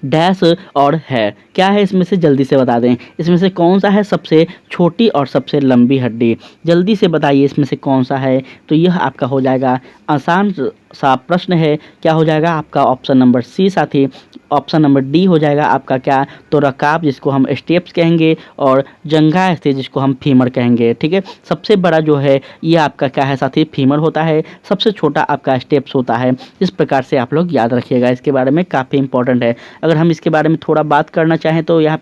डैश और है। क्या है इसमें से, जल्दी से बता दें, इसमें से कौन सा है सबसे छोटी और सबसे लंबी हड्डी, जल्दी से बताइए इसमें से कौन सा है। तो यह आपका हो जाएगा, आसान सा प्रश्न है, क्या हो जाएगा आपका ऑप्शन नंबर सी साथी। ऑप्शन नंबर डी हो जाएगा आपका क्या, तो रकाब जिसको हम स्टेप्स कहेंगे, और जंघा स्थित जिसको हम फीमर कहेंगे। ठीक है, सबसे बड़ा जो है ये आपका क्या है साथी, फीमर होता है, सबसे छोटा आपका स्टेप्स होता है। इस प्रकार से आप लोग याद रखिएगा, इसके बारे में काफ़ी इंपॉर्टेंट है। अगर हम इसके बारे में थोड़ा बात करना चाहें तो यहाँ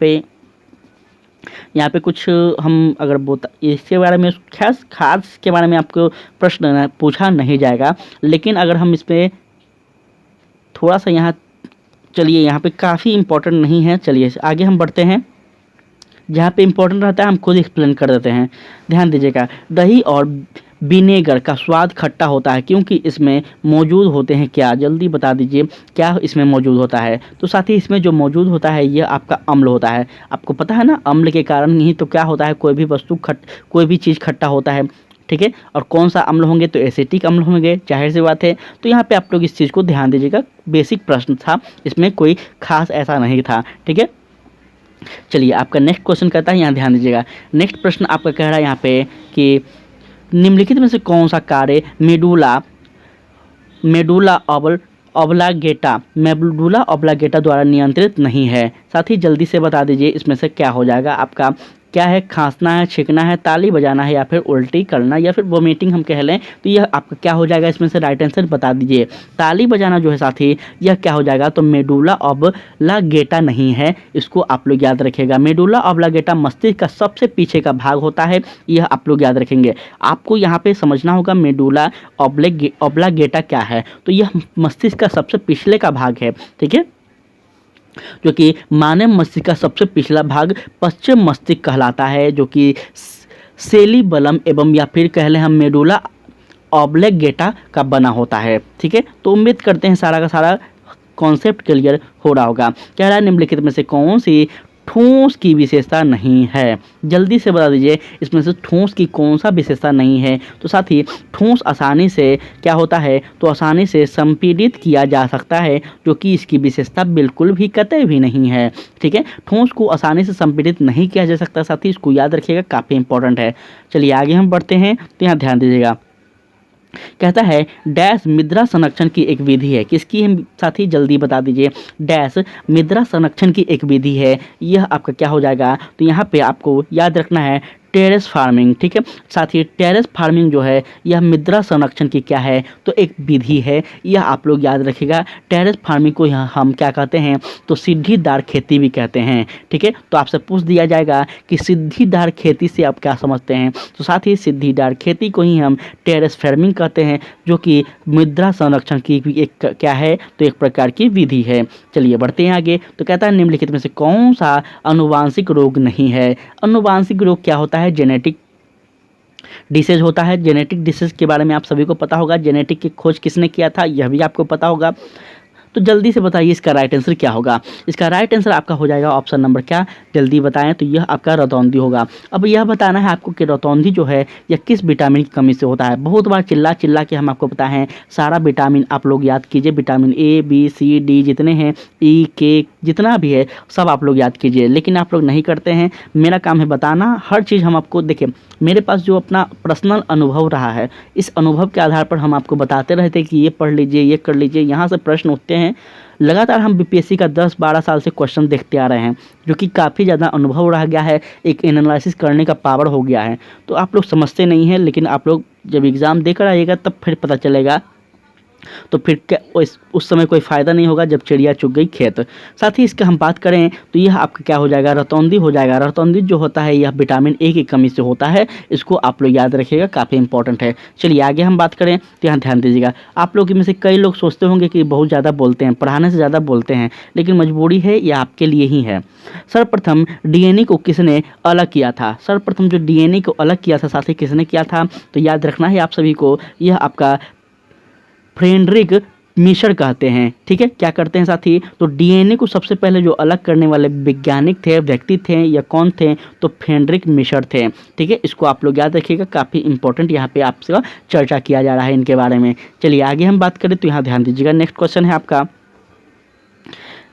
पे कुछ हम अगर इसके बारे में खास के बारे में आपको प्रश्न पूछा नहीं जाएगा, लेकिन अगर हम इस पर थोड़ा सा चलिए यहाँ पे काफ़ी इंपॉर्टेंट नहीं है। चलिए आगे हम बढ़ते हैं, जहाँ पे इंपॉर्टेंट रहता है हम खुद एक्सप्लेन कर देते हैं। ध्यान दीजिएगा, दही और विनेगर का स्वाद खट्टा होता है क्योंकि इसमें मौजूद होते हैं क्या, जल्दी बता दीजिए क्या इसमें मौजूद होता है। तो साथ ही इसमें जो मौजूद होता है ये आपका अम्ल होता है। आपको पता है ना, अम्ल के कारण ही तो क्या होता है, कोई भी चीज़ खट्टा होता है। ठीक है। और कौन सा अम्ल होंगे, तो एसिटिक अम्ल होंगे, जाहिर सी बात है। तो यहाँ पे आप लोग इस चीज़ को ध्यान दीजिएगा, बेसिक प्रश्न था, इसमें कोई खास ऐसा नहीं था, ठीक है। चलिए आपका नेक्स्ट क्वेश्चन कहता है, यहाँ ध्यान दीजिएगा। नेक्स्ट प्रश्न आपका कह रहा है यहाँ पे कि निम्नलिखित में से कौन सा कार्य मेडुला मेडुला ऑब्लागेटा द्वारा नियंत्रित नहीं है। साथ ही जल्दी से बता दीजिए इसमें से क्या हो जाएगा आपका। क्या है, खांसना है, छींकना है, ताली बजाना है, या फिर उल्टी करना, या फिर वोमिटिंग हम कह लें, तो यह आपका क्या हो जाएगा, इसमें से राइट आंसर बता दीजिए। ताली बजाना जो है साथी, यह क्या हो जाएगा, तो मेडुला ऑब्लागेटा नहीं है, इसको आप लोग याद रखिएगा। मेडुला ऑब्लागेटा मस्तिष्क का सबसे पीछे का भाग होता है, यह आप लोग याद रखेंगे। आपको यहाँ पे समझना होगा मेडुला ऑब्लागेटा क्या है, तो यह मस्तिष्क का सबसे पिछले का भाग है, ठीक है, जो कि मानव मस्तिष्क का सबसे पिछला भाग पश्चिम मस्तिष्क कहलाता है, जो कि सेरिबेलम एवं या फिर कह लें हम मेडुला ऑब्लागेटा का बना होता है, ठीक है। तो उम्मीद करते हैं सारा का सारा कॉन्सेप्ट क्लियर हो रहा होगा। कह रहा है निम्नलिखित में से कौन सी ठोस की विशेषता नहीं है, जल्दी से बता दीजिए इसमें से ठोस की कौन सा विशेषता नहीं है। तो साथ ही ठोस आसानी से क्या होता है, तो आसानी से संपीड़ित किया जा सकता है, जो कि इसकी विशेषता बिल्कुल भी कतई भी नहीं है, ठीक है। ठोस को आसानी से संपीड़ित नहीं किया जा सकता, साथ ही इसको याद रखिएगा, काफ़ी इंपॉर्टेंट है। चलिए आगे हम बढ़ते हैं, तो यहाँ ध्यान दीजिएगा। कहता है डैश मृदा संरक्षण की एक विधि है, किसकी हम साथी जल्दी बता दीजिए। डैश मृदा संरक्षण की एक विधि है, यह आपका क्या हो जाएगा, तो यहाँ पे आपको याद रखना है टेरेस फार्मिंग, ठीक है। साथ ही टेरेस फार्मिंग जो है यह मृदा संरक्षण की क्या है, तो एक विधि है, यह आप लोग याद रखिएगा। टेरेस फार्मिंग को यहाँ हम क्या कहते हैं, तो सीढ़ीदार खेती भी कहते हैं, ठीक है। तो आपसे पूछ दिया जाएगा कि सीढ़ीदार खेती से आप क्या समझते हैं, तो साथ ही सीढ़ीदार खेती को ही हम टेरेस फार्मिंग कहते हैं, जो कि मृदा संरक्षण की एक क्या है, तो एक प्रकार की विधि है। चलिए बढ़ते हैं आगे। तो कहता है निम्नलिखित में से कौन सा आनुवांशिक रोग नहीं है। आनुवांशिक रोग क्या होता है, जेनेटिक डिसीज होता है। जेनेटिक डिसीज के बारे में आप सभी को पता होगा, जेनेटिक की खोज किसने किया था, यह भी आपको पता होगा। तो जल्दी से बताइए इसका राइट आंसर क्या होगा। इसका राइट आंसर आपका हो जाएगा ऑप्शन नंबर क्या, जल्दी बताएं, तो यह आपका रतौंधी होगा। अब यह बताना है आपको कि रतौंधी जो है यह किस विटामिन की कमी से होता है। बहुत बार चिल्ला चिल्ला के हम आपको बताएं, सारा विटामिन आप लोग याद कीजिए, vitamin A B C D जितने हैं, ई के जितना भी है सब आप लोग याद कीजिए, लेकिन आप लोग नहीं करते हैं। मेरा काम है बताना, हर चीज़ हम आपको, देखिए मेरे पास जो अपना पर्सनल अनुभव रहा है, इस अनुभव के आधार पर हम आपको बताते रहते कि ये पढ़ लीजिए, ये कर लीजिए, यहाँ से प्रश्न उठते हैं। लगातार हम बीपीएससी का 10-12 साल से क्वेश्चन देखते आ रहे हैं, जो कि काफ़ी ज़्यादा अनुभव रह गया है, एक एनालिसिस करने का पावर हो गया है। तो आप लोग समझते नहीं हैं, लेकिन आप लोग जब एग्ज़ाम देकर आइएगा तब फिर पता चलेगा, तो फिर क्या उस समय कोई फ़ायदा नहीं होगा जब चिड़िया चुग गई खेत। साथ ही इसका हम बात करें तो यह आपका क्या हो जाएगा, रतौंधी हो जाएगा। रतौंधी जो होता है यह विटामिन ए की कमी से होता है, इसको आप लोग याद रखिएगा, काफ़ी इंपॉर्टेंट है। चलिए आगे हम बात करें तो यहाँ ध्यान दीजिएगा। आप लोग में से कई लोग सोचते होंगे कि बहुत ज़्यादा बोलते हैं, पढ़ाने से ज़्यादा बोलते हैं, लेकिन मजबूरी है, यह आपके लिए ही है। सर्वप्रथम डीएनए को किसने अलग किया था। सर्वप्रथम जो डीएनए को अलग किया था साथी किसने किया था, तो याद रखना है आप सभी को, यह आपका फ्रेडरिक मिशर कहते हैं, ठीक है। क्या करते हैं साथी, तो डीएनए को सबसे पहले जो अलग करने वाले वैज्ञानिक थे, व्यक्ति थे या कौन थे, तो फ्रेडरिक मिशर थे, ठीक है। इसको आप लोग याद रखिएगा, काफ़ी इंपॉर्टेंट यहाँ पे आपसे चर्चा किया जा रहा है इनके बारे में। चलिए आगे हम बात करें तो यहाँ ध्यान दीजिएगा। नेक्स्ट क्वेश्चन है आपका,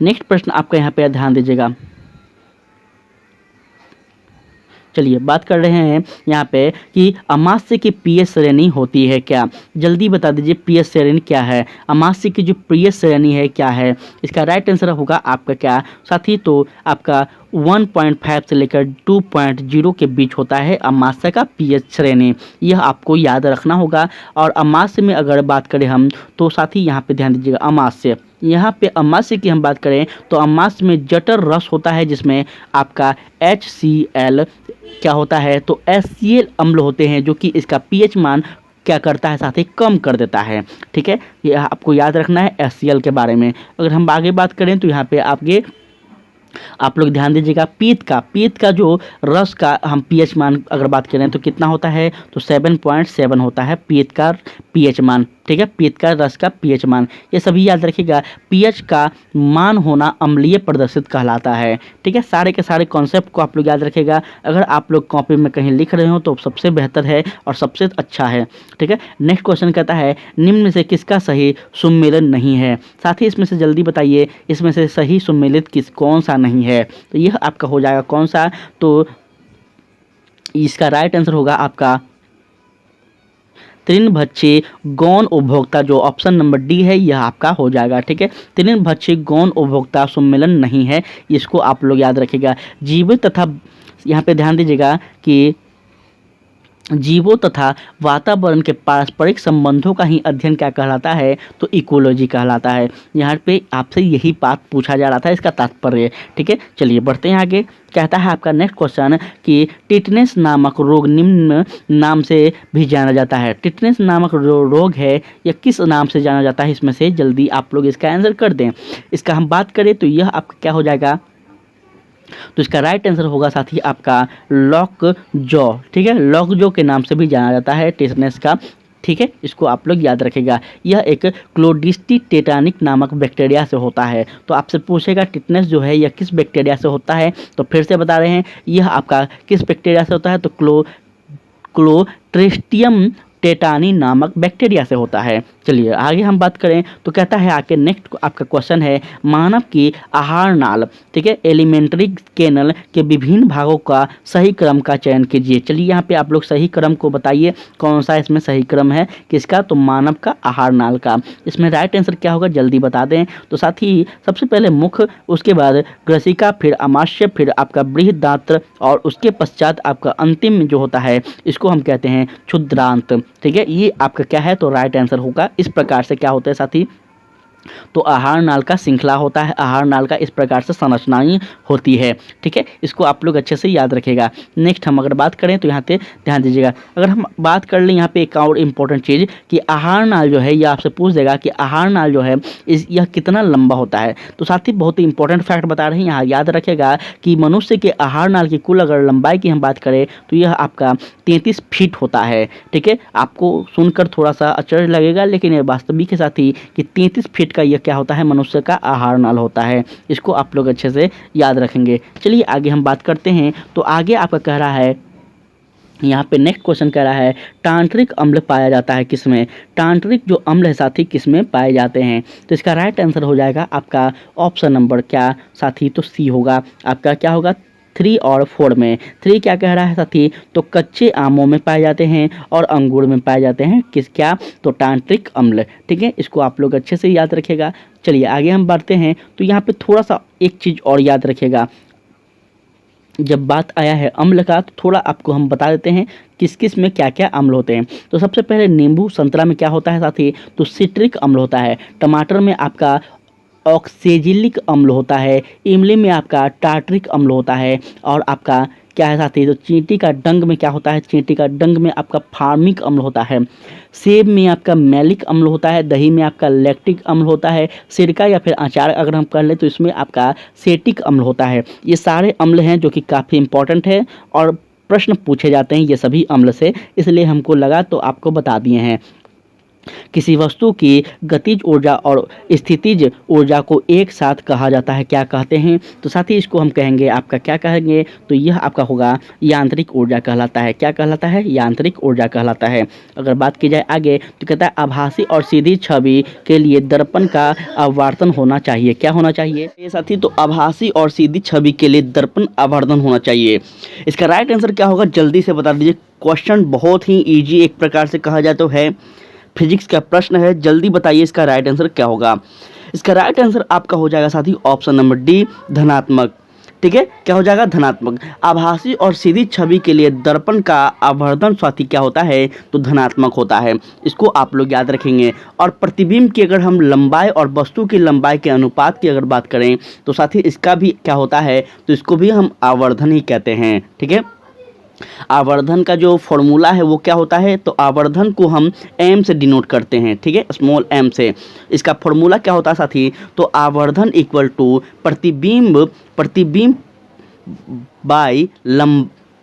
नेक्स्ट प्रश्न आपका यहाँ पे ध्यान दीजिएगा। चलिए बात कर रहे हैं यहाँ पे कि अमास्य की पीएच श्रेणी होती है क्या। जल्दी बता दीजिए पीएच श्रेणी क्या है, अमास्य की जो पीएच श्रेणी है क्या है। इसका राइट आंसर होगा आपका क्या साथी, तो आपका 1.5 से लेकर 2.0 के बीच होता है अमास्य का पीएच श्रेणी, यह आपको याद रखना होगा। और अमास्य में अगर बात करें हम तो साथी यहाँ पे ध्यान दीजिएगा, अमास्य, यहाँ पे अमास्य की हम बात करें तो अमास्य में जटर रस होता है, जिसमें आपका HCl क्या होता है, तो HCl अम्ल होते हैं, जो कि इसका पीएच मान क्या करता है साथ ही कम कर देता है, ठीक है। ये आपको याद रखना है HCl के बारे में। अगर हम आगे बात करें तो यहाँ पे आप लोग ध्यान दीजिएगा, पीत का जो रस का हम पीएच मान अगर बात करें तो कितना होता है, तो 7.7 होता है पीत का पीएच मान, ठीक है, पीत का रस का पीएच मान, ये सभी याद रखिएगा। पीएच का मान होना अम्लीय प्रदर्शित कहलाता है। ठीक है, सारे के सारे कॉन्सेप्ट को आप लोग याद रखिएगा। अगर आप लोग कॉपी में कहीं लिख रहे हो तो सबसे बेहतर है और सबसे अच्छा है। ठीक है, नेक्स्ट क्वेश्चन कहता है निम्न में से किसका सही सुमेलन नहीं है। साथ ही इसमें से जल्दी बताइए इसमें से सही सुमेलित कौन सा नहीं है। तो यह आपका हो जाएगा कौन सा, तो इसका राइट आंसर होगा आपका तृणभक्षी गौण उपभोक्ता, जो ऑप्शन नंबर डी है यह आपका हो जाएगा। ठीक है, तृणभक्षी गौण उपभोक्ता सम्मेलन नहीं है, इसको आप लोग याद रखिएगा। जीवित तथा, यहाँ पे ध्यान दीजिएगा कि जीवों तथा वातावरण के पारस्परिक संबंधों का ही अध्ययन क्या कहलाता है, तो इकोलॉजी कहलाता है। यहाँ पे आपसे यही बात पूछा जा रहा था, इसका तात्पर्य। ठीक है, चलिए बढ़ते हैं आगे। कहता है आपका नेक्स्ट क्वेश्चन कि टिटनेस नामक रोग निम्न नाम से भी जाना जाता है। टिटनेस नामक जो रोग है यह किस नाम से जाना जाता है, इसमें से जल्दी आप लोग इसका आंसर कर दें। इसका हम बात करें तो यह आपका क्या हो जाएगा, तो इसका राइट आंसर होगा साथी आपका लॉक जॉ। ठीक है, लॉक जॉ के नाम से भी जाना जाता है टिटनेस का। ठीक है, इसको आप लोग याद रखेगा। यह एक क्लोडिस्टी टेटानिक नामक बैक्टीरिया से होता है। तो आपसे पूछेगा टिटनेस जो है यह किस बैक्टीरिया से होता है, तो फिर से बता रहे हैं यह आपका किस बैक्टीरिया से होता है, तो क्लोस्ट्रिडियम टेटानी नामक बैक्टीरिया से होता है। चलिए आगे हम बात करें तो कहता है आगे नेक्स्ट आपका क्वेश्चन है मानव की आहार नाल, ठीक है, एलिमेंट्री कैनल के विभिन्न भागों का सही क्रम का चयन कीजिए। चलिए यहाँ पे आप लोग सही क्रम को बताइए कौन सा इसमें सही क्रम है, किसका, तो मानव का आहार नाल का। इसमें राइट आंसर क्या होगा जल्दी बता दें। तो साथ ही सबसे पहले मुख, उसके बाद ग्रसिका, फिर आमाशय, फिर आपका बृहदांत्र और उसके पश्चात आपका अंतिम जो होता है इसको हम कहते हैं क्षुद्रांत। ठीक है, ये आपका क्या है, तो राइट आंसर होगा। इस प्रकार से क्या होता है साथी, तो आहार नाल का श्रृंखला होता है, आहार नाल का इस प्रकार से संरचनाएं होती है। ठीक है, इसको आप लोग अच्छे से याद रखेगा। नेक्स्ट हम अगर बात करें तो यहाँ पे ध्यान दीजिएगा, अगर हम बात कर लें यहाँ पे एक और इम्पोर्टेंट चीज़ कि आहार नाल जो है, ये आपसे पूछ देगा कि आहार नाल जो है यह कितना लंबा होता है। तो साथ ही बहुत ही इंपॉर्टेंट फैक्ट बता रहे हैं, यहाँ याद रखेगा कि मनुष्य के आहार नाल की कुल अगर लंबाई की हम बात करें तो यह आपका 33 फीट होता है। ठीक है, आपको सुनकर थोड़ा सा आश्चर्य लगेगा, लेकिन ये वास्तविक के साथ ही कि 33 फीट का यह क्या होता है, मनुष्य का आहार नाल होता है। इसको आप लोग अच्छे से याद रखेंगे। चलिए आगे हम बात करते हैं। तो आगे आपका कह रहा है, यहाँ पे नेक्स्ट क्वेश्चन कह रहा है टांट्रिक अम्ल पाया जाता है किसमें। टांट्रिक जो अम्ल है साथी किसमें पाए जाते हैं, तो इसका राइट आंसर हो जाएगा आपका ऑप्शन नंबर क्या साथी, तो सी होगा। आपका क्या होगा 3 और 4 में। 3 क्या कह रहा है साथी, तो कच्चे आमों में पाए जाते हैं और अंगूर में पाए जाते हैं किस क्या, तो टांट्रिक अम्ल। ठीक है, इसको आप लोग अच्छे से याद रखेगा। चलिए आगे हम बढ़ते हैं। तो यहाँ पे थोड़ा सा एक चीज़ और याद रखेगा, जब बात आया है अम्ल का तो थोड़ा आपको हम बता देते हैं किस किस में क्या क्या अम्ल होते हैं। तो सबसे पहले नींबू संतरा में क्या होता है साथी, तो सिट्रिक अम्ल होता है। टमाटर में आपका ऑक्सेजिलिक अम्ल होता है। इमली में आपका टार्ट्रिक अम्ल होता है। और आपका क्या है साथी, तो चींटी का डंग में क्या होता है, चींटी का डंग में आपका फार्मिक अम्ल होता है। सेब में आपका मैलिक अम्ल होता है। दही में आपका लैक्टिक अम्ल होता है। सिरका या फिर अचार अगर हम कर लें तो इसमें आपका सेटिक अम्ल होता है। ये सारे अम्ल हैं जो कि काफ़ी इंपॉर्टेंट है और प्रश्न पूछे जाते हैं ये सभी अम्ल से, इसलिए हमको लगा तो आपको बता दिए हैं। किसी वस्तु की गतिज ऊर्जा और स्थितिज ऊर्जा को एक साथ कहा जाता है, क्या कहते हैं, तो साथ ही इसको हम कहेंगे आपका क्या कहेंगे, तो यह आपका होगा यांत्रिक ऊर्जा कहलाता है। क्या कहलाता है, यांत्रिक ऊर्जा कहलाता है। अगर बात की जाए आगे तो कहता है आभासी और सीधी छवि के लिए दर्पण का आवर्धन होना चाहिए। क्या होना चाहिए ये साथी, तो आभासी और सीधी छवि के लिए दर्पण आवर्धन होना चाहिए। इसका राइट आंसर क्या होगा जल्दी से बता दीजिए। क्वेश्चन बहुत ही ईजी एक प्रकार से कहा जाए तो है, फिजिक्स का प्रश्न है, जल्दी बताइए इसका राइट आंसर क्या होगा। इसका राइट आंसर आपका हो जाएगा साथी ऑप्शन नंबर डी, धनात्मक। ठीक है, क्या हो जाएगा, धनात्मक। आभासी और सीधी छवि के लिए दर्पण का आवर्धन साथी क्या होता है, तो धनात्मक होता है। इसको आप लोग याद रखेंगे। और प्रतिबिंब की अगर हम लंबाई और वस्तु की लंबाई के अनुपात की अगर बात करें तो साथी इसका भी क्या होता है, तो इसको भी हम आवर्धन ही कहते हैं। ठीक है, आवर्धन का जो फॉर्मूला है वो क्या होता है, तो आवर्धन को हम m से डिनोट करते हैं। ठीक है, स्मॉल m से। इसका फॉर्मूला क्या होता है साथी, तो आवर्धन इक्वल टू प्रतिबिंब बाय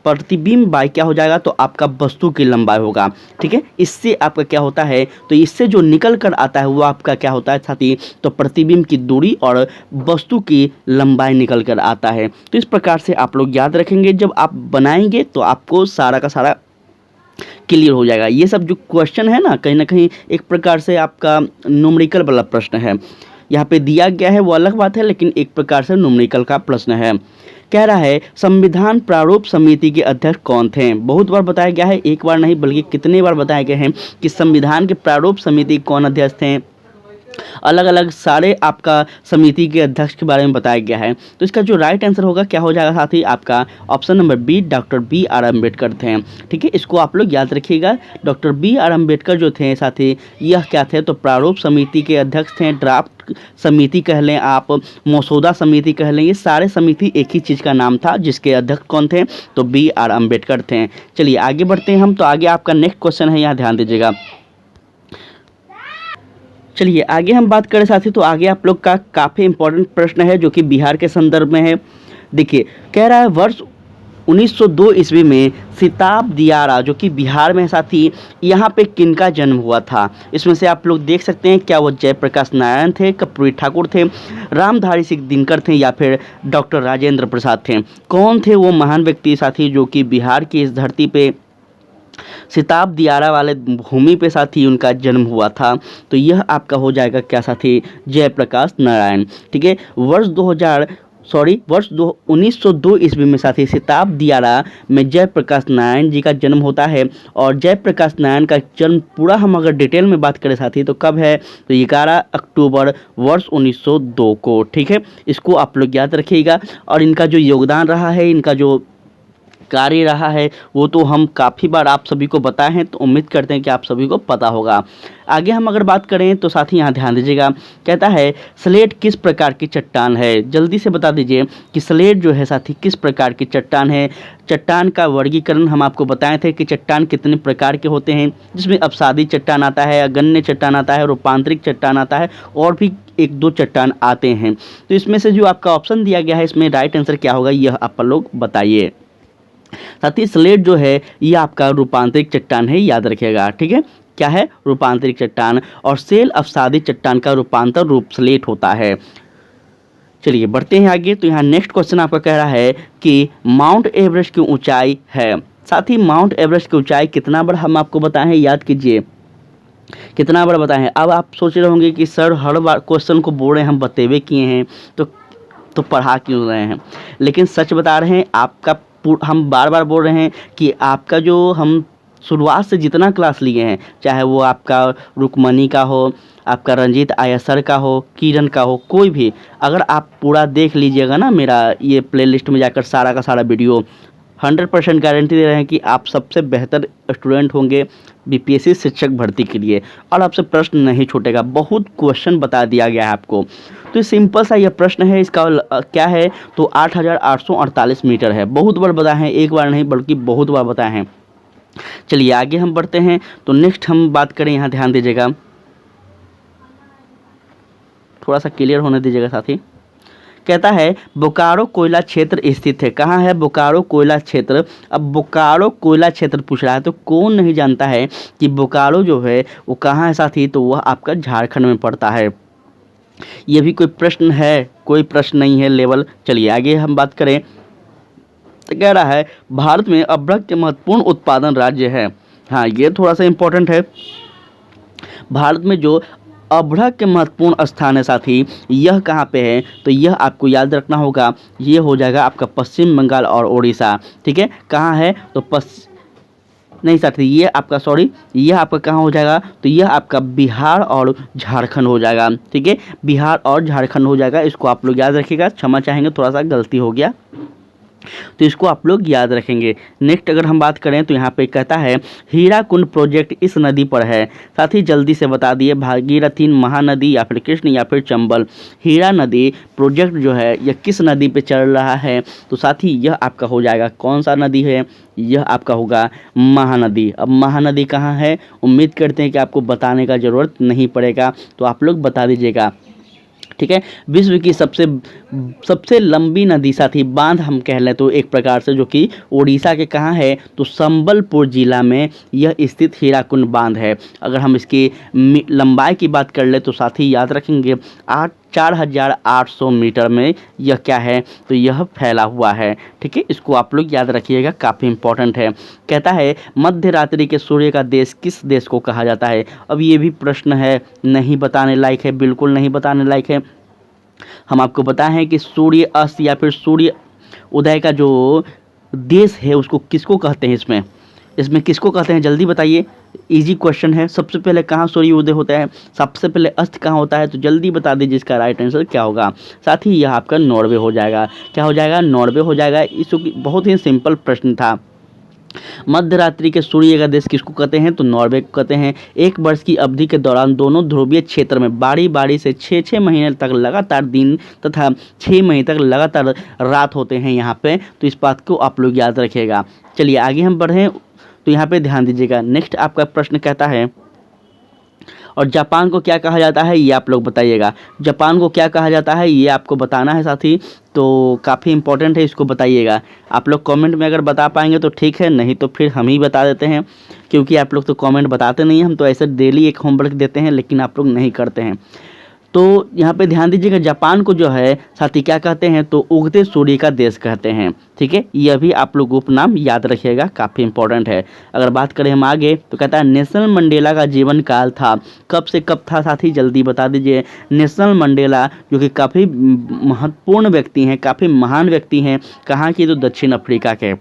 प्रतिबिंब बाय क्या हो जाएगा, तो आपका वस्तु की लंबाई होगा। ठीक है, इससे आपका क्या होता है, तो इससे जो निकल कर आता है वो आपका क्या होता है साथी, तो प्रतिबिंब की दूरी और वस्तु की लंबाई निकल कर आता है। तो इस प्रकार से आप लोग याद रखेंगे, जब आप बनाएंगे तो आपको सारा का सारा क्लियर हो जाएगा। ये सब जो क्वेश्चन है ना कहीं एक प्रकार से आपका न्यूमेरिकल वाला प्रश्न है, यहाँ पे दिया गया है वो अलग बात है, लेकिन एक प्रकार से न्यूमेरिकल का प्रश्न है। कह रहा है संविधान प्रारूप समिति के अध्यक्ष कौन थे। बहुत बार बताया गया है, एक बार नहीं बल्कि कितने बार बताया गया है कि संविधान के प्रारूप समिति कौन अध्यक्ष थे। अलग अलग सारे आपका समिति के अध्यक्ष के बारे में बताया गया है। तो इसका जो राइट आंसर होगा क्या हो जाएगा साथी, आपका option number B doctor B R Ambedkar थे। ठीक है, इसको आप लोग याद रखिएगा। डॉक्टर बी आर अम्बेडकर जो थे साथी, यह क्या थे, तो प्रारूप समिति के अध्यक्ष थे। ड्राफ्ट समिति कह लें आप, मसौदा समिति कह लें, ये सारे समिति एक ही चीज़ का नाम था, जिसके अध्यक्ष कौन थे, तो बी आर अम्बेडकर थे। चलिए आगे बढ़ते हैं हम। तो आगे आपका नेक्स्ट क्वेश्चन है, यहाँ ध्यान दीजिएगा। चलिए आगे हम बात करें साथी, तो आगे आप लोग का काफ़ी इंपॉर्टेंट प्रश्न है जो कि बिहार के संदर्भ में है। देखिए, कह रहा है वर्ष 1902 ईस्वी में सिताब दियारा जो कि बिहार में है साथी, यहाँ पे किनका जन्म हुआ था। इसमें से आप लोग देख सकते हैं, क्या वो जयप्रकाश नारायण थे, कर्पूरी ठाकुर थे, रामधारी सिंह दिनकर थे, या फिर डॉक्टर राजेंद्र प्रसाद थे। कौन थे वो महान व्यक्ति साथी जो कि बिहार की इस धरती पे सिताब दियारा वाले भूमि पे साथी उनका जन्म हुआ था। तो यह आपका हो जाएगा क्या साथी, जयप्रकाश नारायण। ठीक है, वर्ष 1902 ईस्वी में साथी सिताब दियारा में जयप्रकाश नारायण जी का जन्म होता है। और जयप्रकाश नारायण का जन्म पूरा हम अगर डिटेल में बात करें साथी, तो कब है, तो 11 अक्टूबर वर्ष 1902 को। ठीक है, इसको आप लोग याद रखिएगा। और इनका जो योगदान रहा है, इनका जो कार्य रहा है, वो तो हम काफ़ी बार आप सभी को बताए हैं, तो उम्मीद करते हैं कि आप सभी को पता होगा। आगे हम अगर बात करें तो साथी यहाँ ध्यान दीजिएगा, कहता है स्लेट किस प्रकार की चट्टान है। जल्दी से बता दीजिए कि स्लेट जो है साथी किस प्रकार की चट्टान है। चट्टान का वर्गीकरण हम आपको बताए थे कि चट्टान कितने प्रकार के होते हैं, जिसमें अपसादी चट्टान आता है, अगण्य चट्टान आता है, रूपांतरिक चट्टान आता है, और भी एक दो चट्टान आते हैं। तो इसमें से जो आपका ऑप्शन दिया गया है, इसमें राइट आंसर क्या होगा, यह आप लोग बताइए साथी। स्लेट जो है ये आपका रूपांतरिक चट्टान है, याद रखिएगा। ठीक है, क्या है, रूपांतरिक चट्टान। और सेल अवसादी चट्टान का रूपांतर रूप स्लेट होता है। चलिए बढ़ते हैं आगे। तो यहाँ नेक्स्ट क्वेश्चन आपका कह रहा है कि माउंट एवरेस्ट की ऊंचाई है। साथी माउंट एवरेस्ट की ऊंचाई कितना बार हम आपको बताए हैं, याद कीजिए कितना बार बताए हैं। अब आप सोच रहे होंगे कि सर हर बार क्वेश्चन को बोल रहे हैं, हम बतेवे किए हैं, तो पढ़ा क्यों रहे हैं। लेकिन सच बता रहे हैं, आपका हम बार बार बोल रहे हैं कि आपका जो हम शुरुआत से जितना क्लास लिए हैं, चाहे वो आपका रुकमनी का हो, आपका रंजीत आयसर का हो, किरण का हो, कोई भी, अगर आप पूरा देख लीजिएगा ना मेरा ये प्लेलिस्ट में जाकर सारा का सारा वीडियो, 100% गारंटी दे रहे हैं कि आप सबसे बेहतर स्टूडेंट होंगे बीपीएससी शिक्षक भर्ती के लिए, और आपसे प्रश्न नहीं छूटेगा। बहुत क्वेश्चन बता दिया गया है आपको। तो सिंपल सा यह प्रश्न है, इसका क्या है, तो 8,848 मीटर है। बहुत बार बताए हैं, एक बार नहीं बल्कि बहुत बार बताए हैं। चलिए आगे हम बढ़ते हैं। तो नेक्स्ट हम बात करें, यहाँ ध्यान दीजिएगा, थोड़ा सा क्लियर होने दीजिएगा साथी। कहता है बोकारो कोयला क्षेत्र स्थित है। कहाँ है बोकारो कोयला क्षेत्र। अब बोकारो कोयला क्षेत्र पूछ रहा है, तो कौन नहीं जानता है कि बोकारो जो है वो कहाँ है साथी, तो वह आपका झारखंड में पड़ता है। ये भी कोई प्रश्न है, कोई प्रश्न नहीं है लेवल। चलिए आगे हम बात करें, तो कह रहा है भारत में अभ्रक के महत्वपूर्ण उत्पादन राज्य है। हाँ, ये थोड़ा सा इम्पोर्टेंट है। भारत में जो अभ्रक के महत्वपूर्ण स्थान है साथी, यह कहाँ पे है, तो यह आपको याद रखना होगा। ये हो जाएगा आपका पश्चिम बंगाल और उड़ीसा। ठीक है, कहाँ है, तो नहीं साथी, ये आपका कहाँ हो जाएगा, तो यह आपका बिहार और झारखंड हो जाएगा। ठीक है, बिहार और झारखंड हो जाएगा। इसको आप लोग याद रखिएगा। क्षमा चाहेंगे, थोड़ा सा गलती हो गया, तो इसको आप लोग याद रखेंगे। नेक्स्ट अगर हम बात करें तो यहाँ पे कहता है हीराकुंड प्रोजेक्ट इस नदी पर है। साथ ही जल्दी से बता दिए, भागीरथी, महानदी, या फिर कृष्ण, या फिर चंबल। हीरा नदी प्रोजेक्ट जो है यह किस नदी पे चल रहा है, तो साथ ही यह आपका हो जाएगा कौन सा नदी है, यह आपका होगा महानदी। अब महानदी कहाँ है, उम्मीद करते हैं कि आपको बताने का ज़रूरत नहीं पड़ेगा, तो आप लोग बता दीजिएगा। ठीक है। विश्व की सबसे लंबी नदी साथी बांध हम कह लें तो एक प्रकार से, जो कि उड़ीसा के कहाँ है, तो संबलपुर जिला में यह स्थित हीराकुंड बांध है। अगर हम इसकी लंबाई की बात कर ले तो साथी याद रखेंगे 4,800 मीटर में यह क्या है, तो यह फैला हुआ है। ठीक है, इसको आप लोग याद रखिएगा, काफ़ी इंपॉर्टेंट है। कहता है मध्य रात्रि के सूर्य का देश किस देश को कहा जाता है। अब ये भी प्रश्न है, नहीं बताने लायक है, बिल्कुल नहीं बताने लायक है। हम आपको बताएं हैं कि सूर्य अस्त या फिर सूर्य उदय का जो देश है उसको किसको कहते हैं। इसमें किसको कहते हैं, जल्दी बताइए। इजी क्वेश्चन है। सबसे पहले कहाँ सूर्य उदय होता है, सबसे पहले अस्त कहाँ होता है, तो जल्दी बता दीजिए इसका राइट आंसर क्या होगा। साथ ही यह आपका नॉर्वे हो जाएगा। क्या हो जाएगा, नॉर्वे हो जाएगा। इसको बहुत ही सिंपल प्रश्न था। मध्य रात्रि के सूर्य का देश किसको कहते हैं, तो नॉर्वे को कहते हैं। एक वर्ष की अवधि के दौरान दोनों ध्रुवीय क्षेत्र में बारी बारी से 6-6 महीने तक लगातार दिन तथा 6 महीने तक लगातार रात होते हैं यहाँ पे, तो इस बात को आप लोग याद रखिएगा। चलिए आगे हम बढ़ें, तो यहाँ पे ध्यान दीजिएगा। नेक्स्ट आपका प्रश्न कहता है, और जापान को क्या कहा जाता है, ये आप लोग बताइएगा। जापान को क्या कहा जाता है ये आपको बताना है साथी, तो काफ़ी इंपॉर्टेंट है, इसको बताइएगा। आप लोग कमेंट में अगर बता पाएंगे तो ठीक है, नहीं तो फिर हम ही बता देते हैं, क्योंकि आप लोग तो कमेंट बताते नहीं हैं। हम तो ऐसे डेली एक होमवर्क देते हैं, लेकिन आप लोग नहीं करते हैं। तो यहाँ पे ध्यान दीजिएगा, जापान को जो है साथी क्या कहते हैं, तो उगते सूर्य का देश कहते हैं। ठीक है, यह भी आप लोग उपनाम याद रखिएगा, काफ़ी इंपॉर्टेंट है। अगर बात करें हम आगे, तो कहता है नेल्सन मंडेला का जीवन काल था, कब से कब था साथी, जल्दी बता दीजिए। नेल्सन मंडेला जो कि काफ़ी महत्वपूर्ण व्यक्ति हैं, काफ़ी महान व्यक्ति हैं, कहाँ की, तो दक्षिण अफ्रीका के।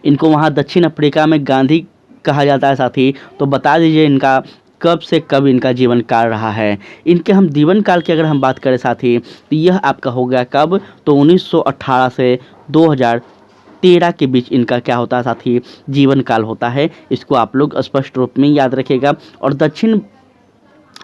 इनको वहाँ दक्षिण अफ्रीका में गांधी कहा जाता है साथी, तो बता दीजिए इनका कब से कब इनका जीवन काल रहा है। इनके हम जीवन काल की अगर हम बात करें साथी, तो यह आपका हो गया कब, तो 1918 से 2013 के बीच इनका क्या होता है साथी, जीवन काल होता है। इसको आप लोग स्पष्ट रूप में याद रखिएगा। और दक्षिण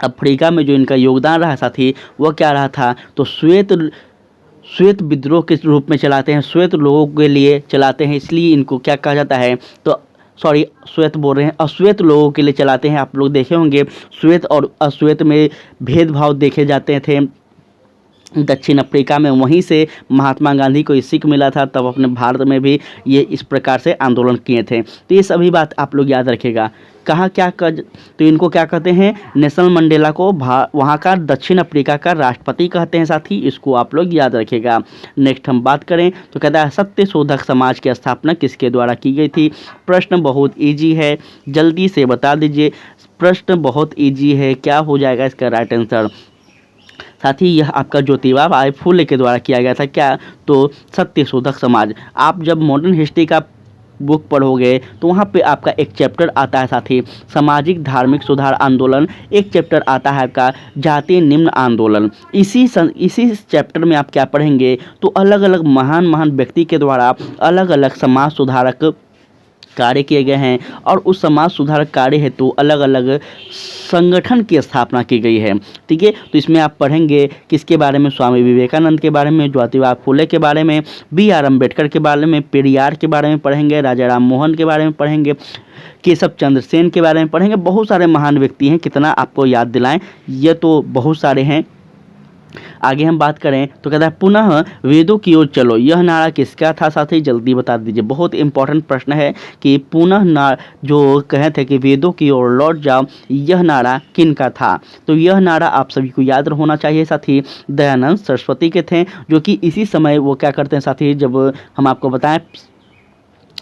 अफ्रीका में जो इनका योगदान रहा साथी, वह क्या रहा था, तो श्वेत विद्रोह के रूप में चलाते हैं, श्वेत लोगों के लिए चलाते हैं, इसलिए इनको क्या कहा जाता है, तो सॉरी श्वेत बोल रहे हैं, अश्वेत लोगों के लिए चलाते हैं। आप लोग देखे होंगे श्वेत और अश्वेत में भेदभाव देखे जाते थे दक्षिण अफ्रीका में। वहीं से महात्मा गांधी को सीख मिला था, तब अपने भारत में भी ये इस प्रकार से आंदोलन किए थे। तो ये सभी बात आप लोग याद रखिएगा। कहाँ क्या तो इनको क्या कहते हैं, नेल्सन मंडेला को वहाँ का दक्षिण अफ्रीका का राष्ट्रपति कहते हैं साथी, इसको आप लोग याद रखिएगा। नेक्स्ट हम बात करें तो कहता है सत्य शोधक समाज की स्थापना किसके द्वारा की गई थी। प्रश्न बहुत ईजी है, जल्दी से बता दीजिए। प्रश्न बहुत ईजी है, क्या हो जाएगा इसका राइट आंसर साथी, यह आपका ज्योतिबा बाई फुले के द्वारा किया गया था। क्या, तो सत्य शोधक समाज। आप जब मॉडर्न हिस्ट्री का बुक पढ़ोगे तो वहाँ पे आपका एक चैप्टर आता है साथी, सामाजिक धार्मिक सुधार आंदोलन। एक चैप्टर आता है आपका जातीय निम्न आंदोलन। इसी चैप्टर में आप क्या पढ़ेंगे, तो अलग अलग महान व्यक्ति के द्वारा अलग अलग समाज सुधारक कार्य किए गए हैं, और उस समाज सुधारक कार्य हेतु अलग अलग संगठन की स्थापना की गई है। ठीक है, तो इसमें आप पढ़ेंगे किसके बारे में, स्वामी विवेकानंद के बारे में, ज्योतिबा फुले के बारे में, BR अम्बेडकर के बारे में, पेरियार के बारे में पढ़ेंगे, राजा राम मोहन के बारे में पढ़ेंगे, केशव चंद्र सेन के बारे में पढ़ेंगे। बहुत सारे महान व्यक्ति हैं, कितना आपको याद दिलाएं, ये तो बहुत सारे हैं। आगे हम बात करें तो कहता है पुनः वेदों की ओर चलो, यह नारा किसका था साथी, जल्दी बता दीजिए। बहुत इंपॉर्टेंट प्रश्न है कि पुनः जो कहे थे कि वेदों की ओर लौट जाओ, यह नारा किन का था, तो यह नारा आप सभी को याद होना चाहिए साथी, दयानंद सरस्वती के थे, जो कि इसी समय वो क्या करते हैं साथी, जब हम आपको बताएं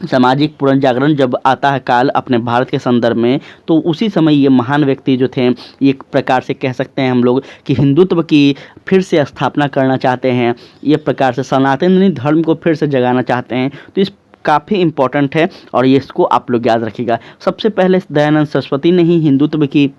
सामाजिक पुनर्जागरण जब आता है काल अपने भारत के संदर्भ में, तो उसी समय ये महान व्यक्ति जो थे, एक प्रकार से कह सकते हैं हम लोग कि हिंदुत्व की फिर से स्थापना करना चाहते हैं, ये प्रकार से सनातनी धर्म को फिर से जगाना चाहते हैं। तो इस काफ़ी इंपॉर्टेंट है और ये इसको आप लोग याद रखिएगा। सबसे पहले दयानंद सरस्वती ने ही हिंदुत्व की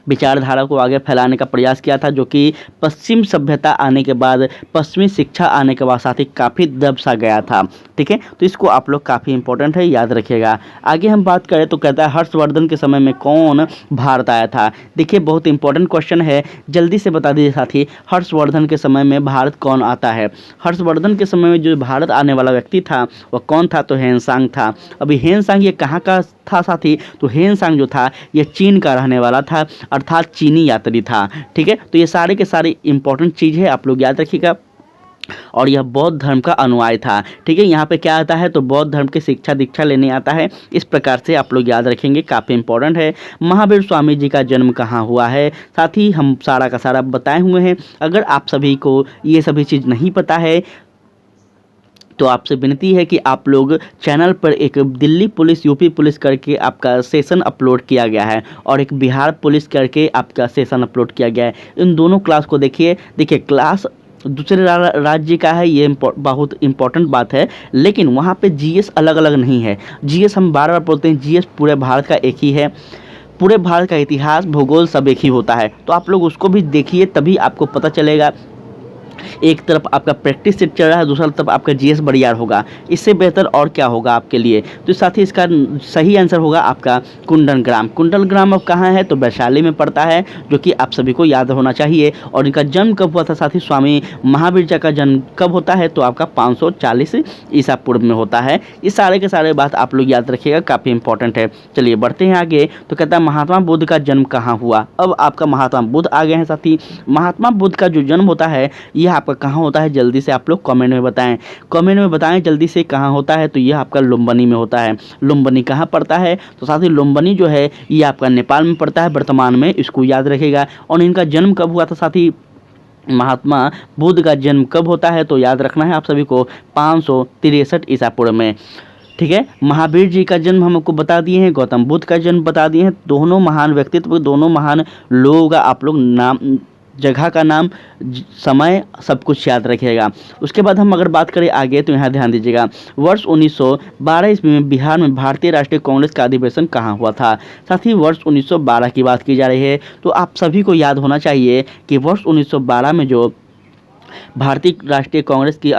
विचारधारा को आगे फैलाने का प्रयास किया था, जो कि पश्चिम सभ्यता आने के बाद, पश्चिमी शिक्षा आने के बाद साथ ही काफ़ी दब सा गया था। ठीक है, तो इसको आप लोग काफ़ी इंपॉर्टेंट है, याद रखिएगा। आगे हम बात करें तो कहता है हर्षवर्धन के समय में कौन भारत आया था। देखिए बहुत इंपॉर्टेंट क्वेश्चन है, जल्दी से बता दीजिए साथी, हर्षवर्धन के समय में भारत कौन आता है। हर्षवर्धन के समय में जो भारत आने वाला व्यक्ति था वह कौन था, तो हेनसांग था। अभी हेनसांग ये कहाँ का था साथी। तो हेनसांग जो था ये चीन का रहने वाला था, अर्थात चीनी यात्री था। ठीक है, तो ये सारे के सारे इंपॉर्टेंट चीज़ है, आप लोग याद रखिएगा। और यह बौद्ध धर्म का अनुयायी था। ठीक है, यहाँ पे क्या आता है तो बौद्ध धर्म की शिक्षा दीक्षा लेने आता है। इस प्रकार से आप लोग याद रखेंगे, काफ़ी इंपॉर्टेंट है। महावीर स्वामी जी का जन्म कहाँ हुआ है, साथ ही हम सारा का सारा बताए हुए हैं। अगर आप सभी को ये सभी चीज़ नहीं पता है तो आपसे विनती है कि आप लोग चैनल पर एक दिल्ली पुलिस यूपी पुलिस करके आपका सेशन अपलोड किया गया है और एक बिहार पुलिस करके आपका सेशन अपलोड किया गया है। इन दोनों क्लास को देखिए। देखिए, क्लास दूसरे राज्य का है, ये बहुत इंपॉर्टेंट बात है, लेकिन वहाँ पे जीएस अलग अलग नहीं है। जीएस हम बार बार बोलते हैं, जीएस पूरे भारत का एक ही है। पूरे भारत का इतिहास भूगोल सब एक ही होता है, तो आप लोग उसको भी देखिए, तभी आपको पता चलेगा। एक तरफ आपका प्रैक्टिस सेट चल रहा है, दूसरा तरफ आपका जीएस बढ़ियार होगा। इससे बेहतर और क्या होगा आपके लिए। तो साथ ही इसका सही आंसर होगा आपका कुंडलग्राम। कुंडलग्राम अब कहाँ है तो वैशाली में पड़ता है, जो कि आप सभी को याद होना चाहिए। और इनका जन्म कब हुआ था साथ ही, स्वामी महावीर जी का जन्म कब होता है तो आपका 540 ईसा पूर्व में होता है। ये सारे के सारे बात आप लोग याद रखिएगा, काफ़ी इंपॉर्टेंट है। चलिए बढ़ते हैं आगे। तो कहता है महात्मा बुद्ध का जन्म कहाँ हुआ। अब आपका महात्मा बुद्ध आ गए हैं साथी। महात्मा बुद्ध का जो जन्म होता है यह आपका कहाँ होता है, जल्दी से आप लोग कमेंट में बताएं। कमेंट में बताएं जल्दी से कहाँ होता है। तो यह आपका लुम्बिनी में होता है। लुम्बिनी कहाँ पड़ता है तो साथ ही लुम्बिनी जो है ये आपका नेपाल में पड़ता है वर्तमान में, इसको याद रखिएगा। और इनका जन्म कब हुआ था साथी, महात्मा बुद्ध का जन्म कब होता है तो याद रखना है आप सभी को 563 ईसा पूर्व में। ठीक है, महावीर जी का जन्म हमको बता दिए हैं, गौतम बुद्ध का जन्म बता दिए हैं। दोनों महान व्यक्तित्व, दोनों महान लोगों का आप लोग नाम, जगह का नाम, समय सब कुछ याद रखिएगा। उसके बाद हम अगर बात करें आगे तो यहाँ ध्यान दीजिएगा। वर्ष 1912 ईस्वी में बिहार में भारतीय राष्ट्रीय कांग्रेस का अधिवेशन कहाँ हुआ था। साथ ही वर्ष 1912 की बात की जा रही है, तो आप सभी को याद होना चाहिए कि वर्ष 1912 में जो भारतीय राष्ट्रीय कांग्रेस की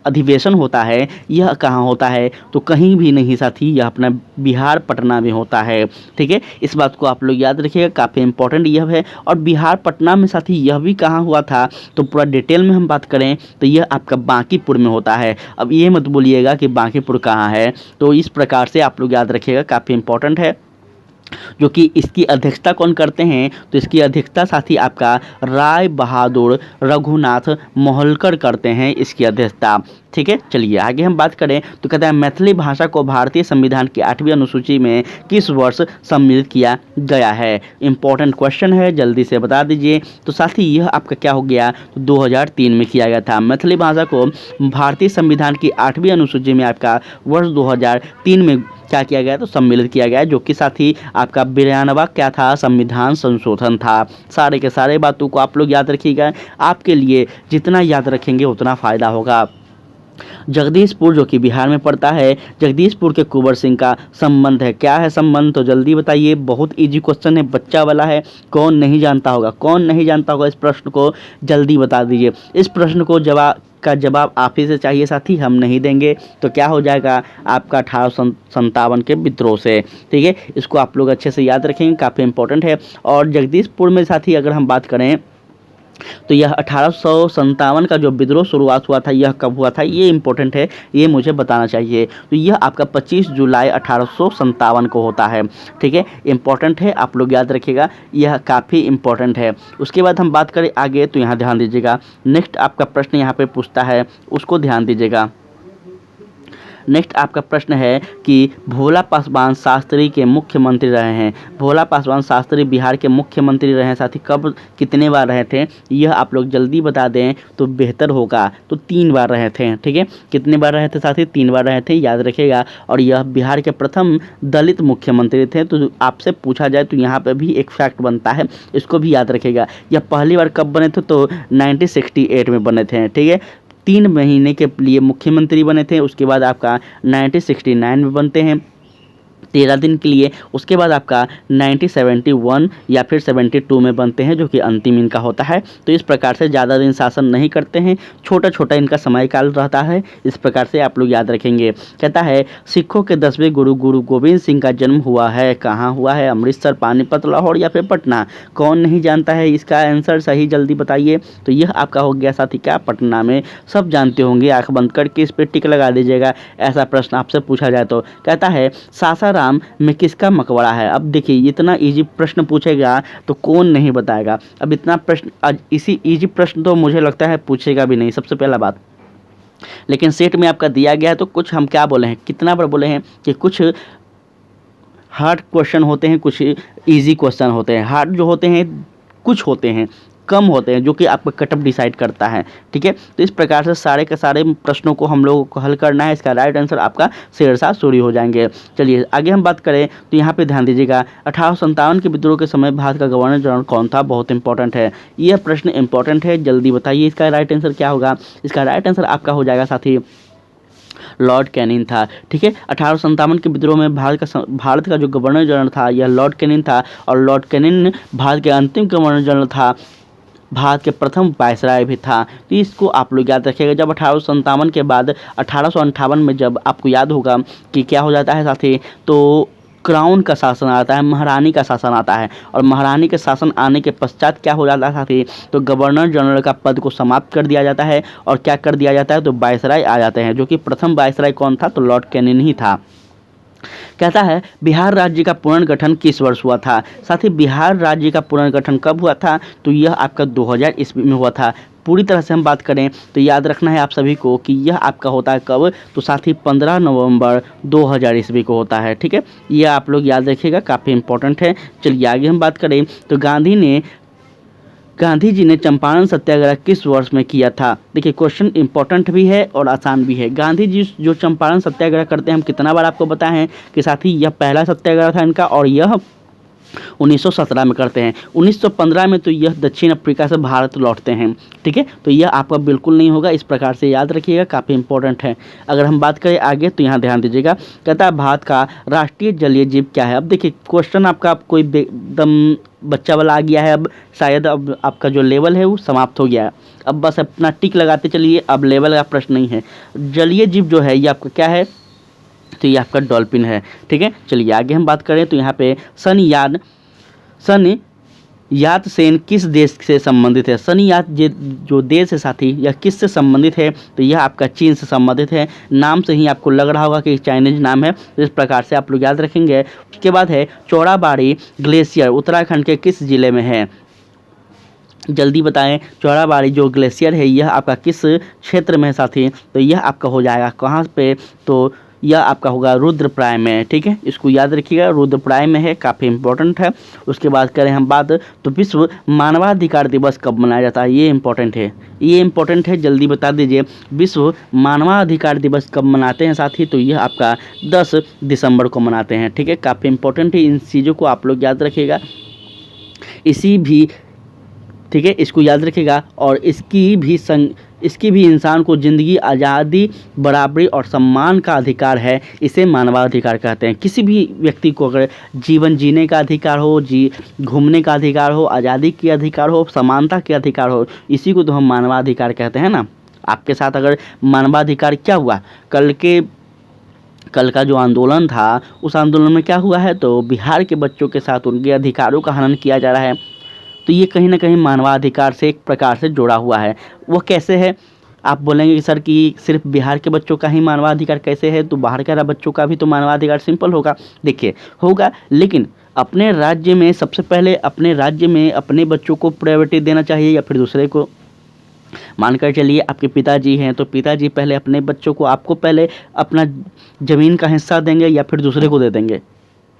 अधिवेशन होता है यह कहाँ होता है तो कहीं भी नहीं साथी, यह अपना बिहार पटना में होता है। ठीक है, इस बात को आप लोग याद रखिएगा, काफ़ी इंपॉर्टेंट यह है। और बिहार पटना में साथी यह भी कहाँ हुआ था तो पूरा डिटेल में हम बात करें तो यह आपका बांकीपुर में होता है। अब ये मत बोलिएगा कि बांकीपुर कहाँ है, तो इस प्रकार से आप लोग याद रखिएगा, काफ़ी इंपॉर्टेंट है। जो कि इसकी अध्यक्षता कौन करते हैं तो इसकी अध्यक्षता साथी आपका राय बहादुर रघुनाथ मोहलकर करते हैं, इसकी अध्यक्षता। ठीक है, चलिए आगे हम बात करें तो कहता है मैथिली भाषा को भारतीय संविधान की 8वीं अनुसूची में किस वर्ष सम्मिलित किया गया है। इंपॉर्टेंट क्वेश्चन है, जल्दी से बता दीजिए। तो साथ ही यह आपका क्या हो गया तो 2003 में किया गया था। मैथिली भाषा को भारतीय संविधान की 8वीं अनुसूची में आपका वर्ष 2003 में क्या किया गया तो सम्मिलित किया गया, जो कि साथ ही आपका 92वां क्या था संविधान संशोधन था। सारे के सारे बातों को आप लोग याद रखिएगा, आपके लिए जितना याद रखेंगे उतना फ़ायदा होगा। जगदीशपुर जो कि बिहार में पड़ता है, जगदीशपुर के कुंवर सिंह का संबंध है, क्या है संबंध तो जल्दी बताइए। बहुत इजी क्वेश्चन है, बच्चा वाला है, कौन नहीं जानता होगा, कौन नहीं जानता होगा, इस प्रश्न को जल्दी बता दीजिए। इस प्रश्न को जवाब आप ही से चाहिए साथी, हम नहीं देंगे तो क्या हो जाएगा आपका 1857 के विद्रोह से। ठीक है, इसको आप लोग अच्छे से याद रखेंगे, काफ़ी इंपॉर्टेंट है। और जगदीशपुर में साथी अगर हम बात करें तो यह 1857 का जो विद्रोह शुरुआत हुआ था यह कब हुआ था, ये इंपॉर्टेंट है, ये मुझे बताना चाहिए। तो यह आपका 25 जुलाई 1857 को होता है। ठीक है, इंपॉर्टेंट है, आप लोग याद रखिएगा, यह काफ़ी इंपॉर्टेंट है। उसके बाद हम बात करें आगे तो यहाँ ध्यान दीजिएगा। नेक्स्ट आपका प्रश्न यहाँ पे पूछता है, उसको ध्यान दीजिएगा। नेक्स्ट आपका प्रश्न है कि भोला पासवान शास्त्री के मुख्यमंत्री रहे हैं। भोला पासवान शास्त्री बिहार के मुख्यमंत्री रहे हैं साथी, कब कितने बार रहे थे यह आप लोग जल्दी बता दें तो बेहतर होगा। तो 3 बार रहे थे। ठीक है, कितने बार रहे थे साथी, 3 बार रहे थे, याद रखिएगा। और यह बिहार के प्रथम दलित मुख्यमंत्री थे। तो आपसे पूछा जाए तो यहाँ पर भी एक फैक्ट बनता है, इसको भी याद रखिएगा। यह पहली बार कब बने थे तो 1968 में बने थे। ठीक है, 3 महीने के लिए मुख्यमंत्री बने थे। उसके बाद आपका 1969 में बनते हैं 13 दिन के लिए। उसके बाद आपका 1971 या फिर 72 में बनते हैं, जो कि अंतिम इनका होता है। तो इस प्रकार से ज़्यादा दिन शासन नहीं करते हैं, छोटा छोटा इनका समय काल रहता है। इस प्रकार से आप लोग याद रखेंगे। कहता है सिखों के 10वें गुरु गुरु गोविंद सिंह का जन्म हुआ है, कहाँ हुआ है, अमृतसर, पानीपत, लाहौर या फिर पटना। कौन नहीं जानता है इसका आंसर, सही जल्दी बताइए। तो यह आपका हो गया साथी क्या, पटना में। सब जानते होंगे, आँख बंद करके इस पर टिक लगा दीजिएगा, ऐसा प्रश्न आपसे पूछा जाए तो। कहता है सासाराम आसाम में किसका मकबरा है। अब देखिए इतना इजी प्रश्न पूछेगा तो कौन नहीं बताएगा। अब इतना प्रश्न, आज इसी इजी प्रश्न तो मुझे लगता है पूछेगा भी नहीं, सबसे पहला बात। लेकिन सेट में आपका दिया गया है तो कुछ हम क्या बोले हैं, कितना बार बोले हैं कि कुछ हार्ड क्वेश्चन होते हैं, कुछ इजी क्वेश्चन होते हैं। हार्ड जो होते हैं कुछ होते हैं, कम होते हैं, जो कि आपका कट ऑफ डिसाइड करता है। ठीक है, तो इस प्रकार से सारे के सारे प्रश्नों को हम लोगों को हल करना है। इसका राइट आंसर आपका शेरशाह सूरी हो जाएंगे। चलिए आगे हम बात करें तो यहाँ पे ध्यान दीजिएगा, 1857 के विद्रोह के समय भारत का गवर्नर जनरल कौन था। बहुत इंपॉर्टेंट है यह प्रश्न, इंपॉर्टेंट है, जल्दी बताइए इसका राइट आंसर क्या होगा। इसका राइट आंसर आपका हो जाएगा साथी लॉर्ड कैनिंग था। ठीक है, 1857 के विद्रोह में भारत का जो गवर्नर जनरल था यह लॉर्ड कैनिंग था, और लॉर्ड कैनिंग भारत के अंतिम गवर्नर जनरल था, भारत के प्रथम वायसराय भी था। तो इसको आप लोग याद रखिएगा। जब 1857 के बाद 1858 में जब आपको याद होगा कि क्या हो जाता है साथी, तो क्राउन का शासन आता है, महारानी का शासन आता है, और महारानी के शासन आने के पश्चात क्या हो जाता है साथी, तो गवर्नर जनरल का पद को समाप्त कर दिया जाता है, और क्या कर दिया जाता है, तो वायसराय आ जाते हैं, जो कि प्रथम वायसराय कौन था, तो लॉर्ड कैनिंग ही था। कहता है बिहार राज्य का पुनर्गठन किस वर्ष हुआ था। साथ ही बिहार राज्य का पुनर्गठन कब हुआ था, तो यह आपका 2000 ईस्वी में हुआ था। पूरी तरह से हम बात करें तो याद रखना है आप सभी को कि यह आपका होता है कब, तो साथ ही 15 नवंबर 2000 ईस्वी को होता है। ठीक है, यह आप लोग याद रखिएगा, काफ़ी इंपॉर्टेंट है। चलिए आगे हम बात करें तो गांधी जी ने चंपारण सत्याग्रह किस वर्ष में किया था। देखिए क्वेश्चन इंपॉर्टेंट भी है और आसान भी है। गांधी जी जो चंपारण सत्याग्रह करते हैं, हम कितना बार आपको बताए हैं कि साथी यह पहला सत्याग्रह था इनका, और यह 1917 में करते हैं। 1915 में तो यह दक्षिण अफ्रीका से भारत लौटते हैं। ठीक है, तो यह आपका बिल्कुल नहीं होगा, इस प्रकार से याद रखिएगा, काफ़ी इंपॉर्टेंट है। अगर हम बात करें आगे तो यहाँ ध्यान दीजिएगा, कहता है भारत का राष्ट्रीय जलीय जीव क्या है। अब देखिए क्वेश्चन आपका कोई एकदम बच्चा वाला आ गया है, अब शायद अब आपका जो लेवल है वो समाप्त हो गया है। अब बस अपना टिक लगाते चलिए, अब लेवल का प्रश्न नहीं है। जलीय जीव जो है ये आपका क्या है, तो ये आपका डॉल्फिन है। ठीक है, चलिए आगे हम बात करें तो यहाँ पे सन यात सेन किस देश से संबंधित है। सन यात जो देश है साथी यह किस से संबंधित है, तो यह आपका चीन से संबंधित है। नाम से ही आपको लग रहा होगा कि चाइनीज नाम है, तो इस प्रकार से आप लोग याद रखेंगे। उसके बाद है चौड़ाबाड़ी ग्लेशियर उत्तराखंड के किस जिले में है। जल्दी बताएं, चौड़ाबाड़ी जो ग्लेशियर है यह आपका किस क्षेत्र में है साथी, तो यह आपका हो जाएगा कहाँ पे, तो यह आपका होगा रुद्रप्रयाग में। ठीक है, इसको याद रखिएगा, रुद्रप्रयाग में है, काफ़ी इंपॉर्टेंट है। उसके बाद करें हम बात तो विश्व मानवाधिकार दिवस कब मनाया जाता है, ये इंपॉर्टेंट है, ये इंपॉर्टेंट है, जल्दी बता दीजिए। विश्व मानवाधिकार दिवस कब मनाते हैं साथी, तो यह आपका 10 दिसंबर को मनाते हैं। ठीक है, काफ़ी इंपॉर्टेंट है, इन चीज़ों को आप लोग याद रखिएगा। ठीक है, इसको याद रखिएगा, और इसकी भी इंसान को ज़िंदगी, आज़ादी, बराबरी और सम्मान का अधिकार है, इसे मानवाधिकार कहते हैं। किसी भी व्यक्ति को अगर जीवन जीने का अधिकार हो, घूमने का अधिकार हो, आज़ादी के अधिकार हो, समानता के अधिकार हो, इसी को तो हम मानवाधिकार कहते हैं ना। आपके साथ अगर मानवाधिकार क्या हुआ, कल का जो आंदोलन था उस आंदोलन में क्या हुआ है, तो बिहार के बच्चों के साथ उनके अधिकारों का हनन किया जा रहा है। तो ये कहीं ना कहीं मानवाधिकार से एक प्रकार से जुड़ा हुआ है। वो कैसे है, आप बोलेंगे कि सर कि सिर्फ बिहार के बच्चों का ही मानवाधिकार कैसे है, तो बाहर के बच्चों का भी तो मानवाधिकार सिंपल होगा। देखिए होगा, लेकिन अपने राज्य में सबसे पहले अपने राज्य में अपने बच्चों को प्रायोरिटी देना चाहिए या फिर दूसरे को। मानकर चलिए आपके पिताजी हैं, तो पिताजी पहले अपने बच्चों को, आपको पहले अपना ज़मीन का हिस्सा देंगे या फिर दूसरे को दे देंगे,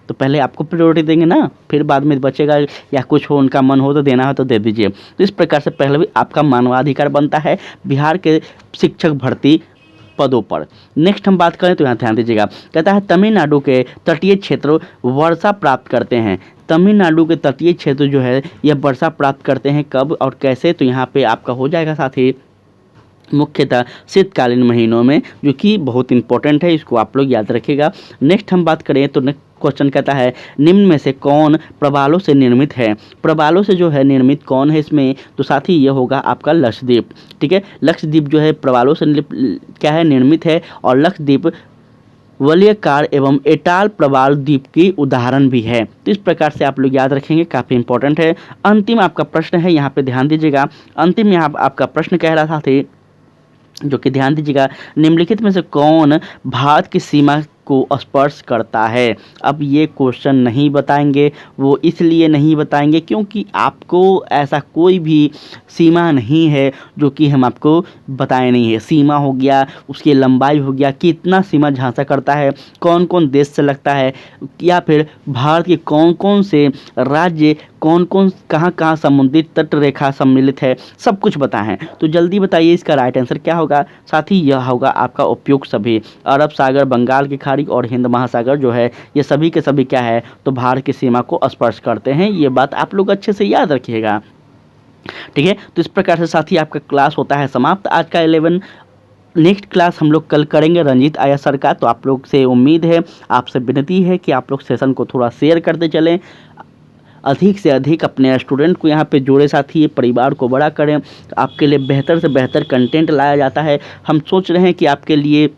तो पहले आपको प्रायोरिटी देंगे ना, फिर बाद में बचेगा या कुछ हो उनका मन हो तो देना हो तो दे दीजिए। तो इस प्रकार से पहले भी आपका मानवाधिकार बनता है बिहार के शिक्षक भर्ती पदों पर। नेक्स्ट हम बात करें तो यहाँ ध्यान दीजिएगा, कहता है तमिलनाडु के तटीय क्षेत्र वर्षा प्राप्त करते हैं। तमिलनाडु के तटीय क्षेत्र जो है यह वर्षा प्राप्त करते हैं कब और कैसे, तो यहाँ पे आपका हो जाएगा साथी मुख्यतः शीतकालीन महीनों में, जो कि बहुत इंपॉर्टेंट है, इसको आप लोग याद रखिएगा। नेक्स्ट हम बात करें तो नेक्स्ट क्वेश्चन कहता है निम्न में से कौन प्रवालों से निर्मित है। प्रवालों से जो है निर्मित कौन है इसमें, तो साथी ये होगा आपका लक्षद्वीप। ठीक है, लक्षद्वीप जो है प्रवालों से क्या है, निर्मित है, और लक्षद्वीप वलयाकार एवं एटाल प्रवाल द्वीप की उदाहरण भी है। तो इस प्रकार से आप लोग याद रखेंगे, काफ़ी इंपॉर्टेंट है। अंतिम आपका प्रश्न है, यहाँ पे ध्यान दीजिएगा। अंतिम यहाँ आपका प्रश्न कह रहा था जो कि ध्यान दीजिएगा, निम्नलिखित में से कौन भारत की सीमा को स्पर्श करता है। अब ये क्वेश्चन नहीं बताएंगे, वो इसलिए नहीं बताएंगे क्योंकि आपको ऐसा कोई भी सीमा नहीं है जो कि हम आपको बताए नहीं है। सीमा हो गया, उसकी लंबाई हो गया, कितना सीमा झांसा करता है, कौन कौन देश से लगता है, या फिर भारत के कौन कौन से राज्य, कौन कौन कहाँ कहाँ समुद्री तट रेखा सम्मिलित है, सब कुछ बताएं हैं। तो जल्दी बताइए इसका राइट आंसर क्या होगा। साथ ही यह होगा आपका उपयुक्त सभी। अरब सागर, बंगाल की खाड़ी और हिंद महासागर जो है, ये सभी के सभी क्या है, तो भारत की सीमा को स्पर्श करते हैं। ये बात आप लोग अच्छे से याद रखिएगा, ठीक है। तो इस प्रकार से साथी आपका क्लास होता है समाप्त आज का 11। नेक्स्ट क्लास हम लोग कल करेंगे रंजीत आया सर का। तो आप लोग से उम्मीद है, आपसे विनती है कि आप लोग सेशन को थोड़ा शेयर करते चलें, अधिक से अधिक अपने स्टूडेंट को यहाँ पे जोड़े, साथ ही परिवार को बड़ा करें। तो आपके लिए बेहतर से बेहतर कंटेंट लाया जाता है। हम सोच रहे हैं कि आपके लिए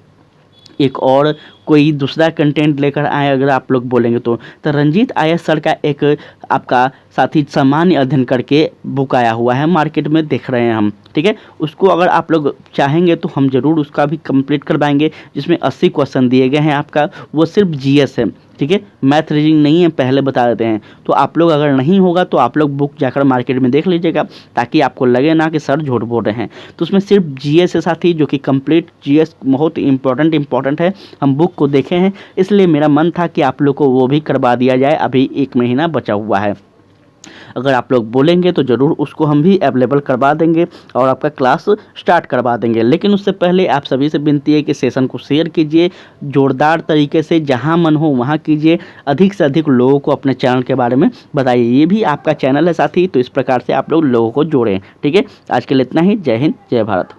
एक और कोई दूसरा कंटेंट लेकर आए, अगर आप लोग बोलेंगे तो रंजीत आईएएस सर का एक आपका साथी सामान्य अध्ययन करके बुक आया हुआ है, मार्केट में देख रहे हैं हम, ठीक है। उसको अगर आप लोग चाहेंगे तो हम ज़रूर उसका भी कंप्लीट करवाएंगे, जिसमें 80 क्वेश्चन दिए गए हैं आपका। वो सिर्फ जीएस है, ठीक है, मैथ रीजनिंग नहीं है, पहले बता देते हैं। तो आप लोग अगर नहीं होगा तो आप लोग बुक जाकर मार्केट में देख लीजिएगा, ताकि आपको लगे ना कि सर झूठ बोल रहे हैं। तो उसमें सिर्फ जीएस है साथी, जो कि कंप्लीट जीएस बहुत इंपॉर्टेंट है। हम बुक को देखे हैं, इसलिए मेरा मन था कि आप लोग को वो भी करवा दिया जाए। अभी 1 महीना बचा हुआ है, अगर आप लोग बोलेंगे तो ज़रूर उसको हम भी अवेलेबल करवा देंगे और आपका क्लास स्टार्ट करवा देंगे। लेकिन उससे पहले आप सभी से विनती है कि सेशन को शेयर कीजिए, जोरदार तरीके से, जहां मन हो वहां कीजिए। अधिक से अधिक लोगों को अपने चैनल के बारे में बताइए, ये भी आपका चैनल है साथी। तो इस प्रकार से आप लोग लोगों को जोड़ें, ठीक है। आज के लिए इतना ही। जय हिंद, जय भारत।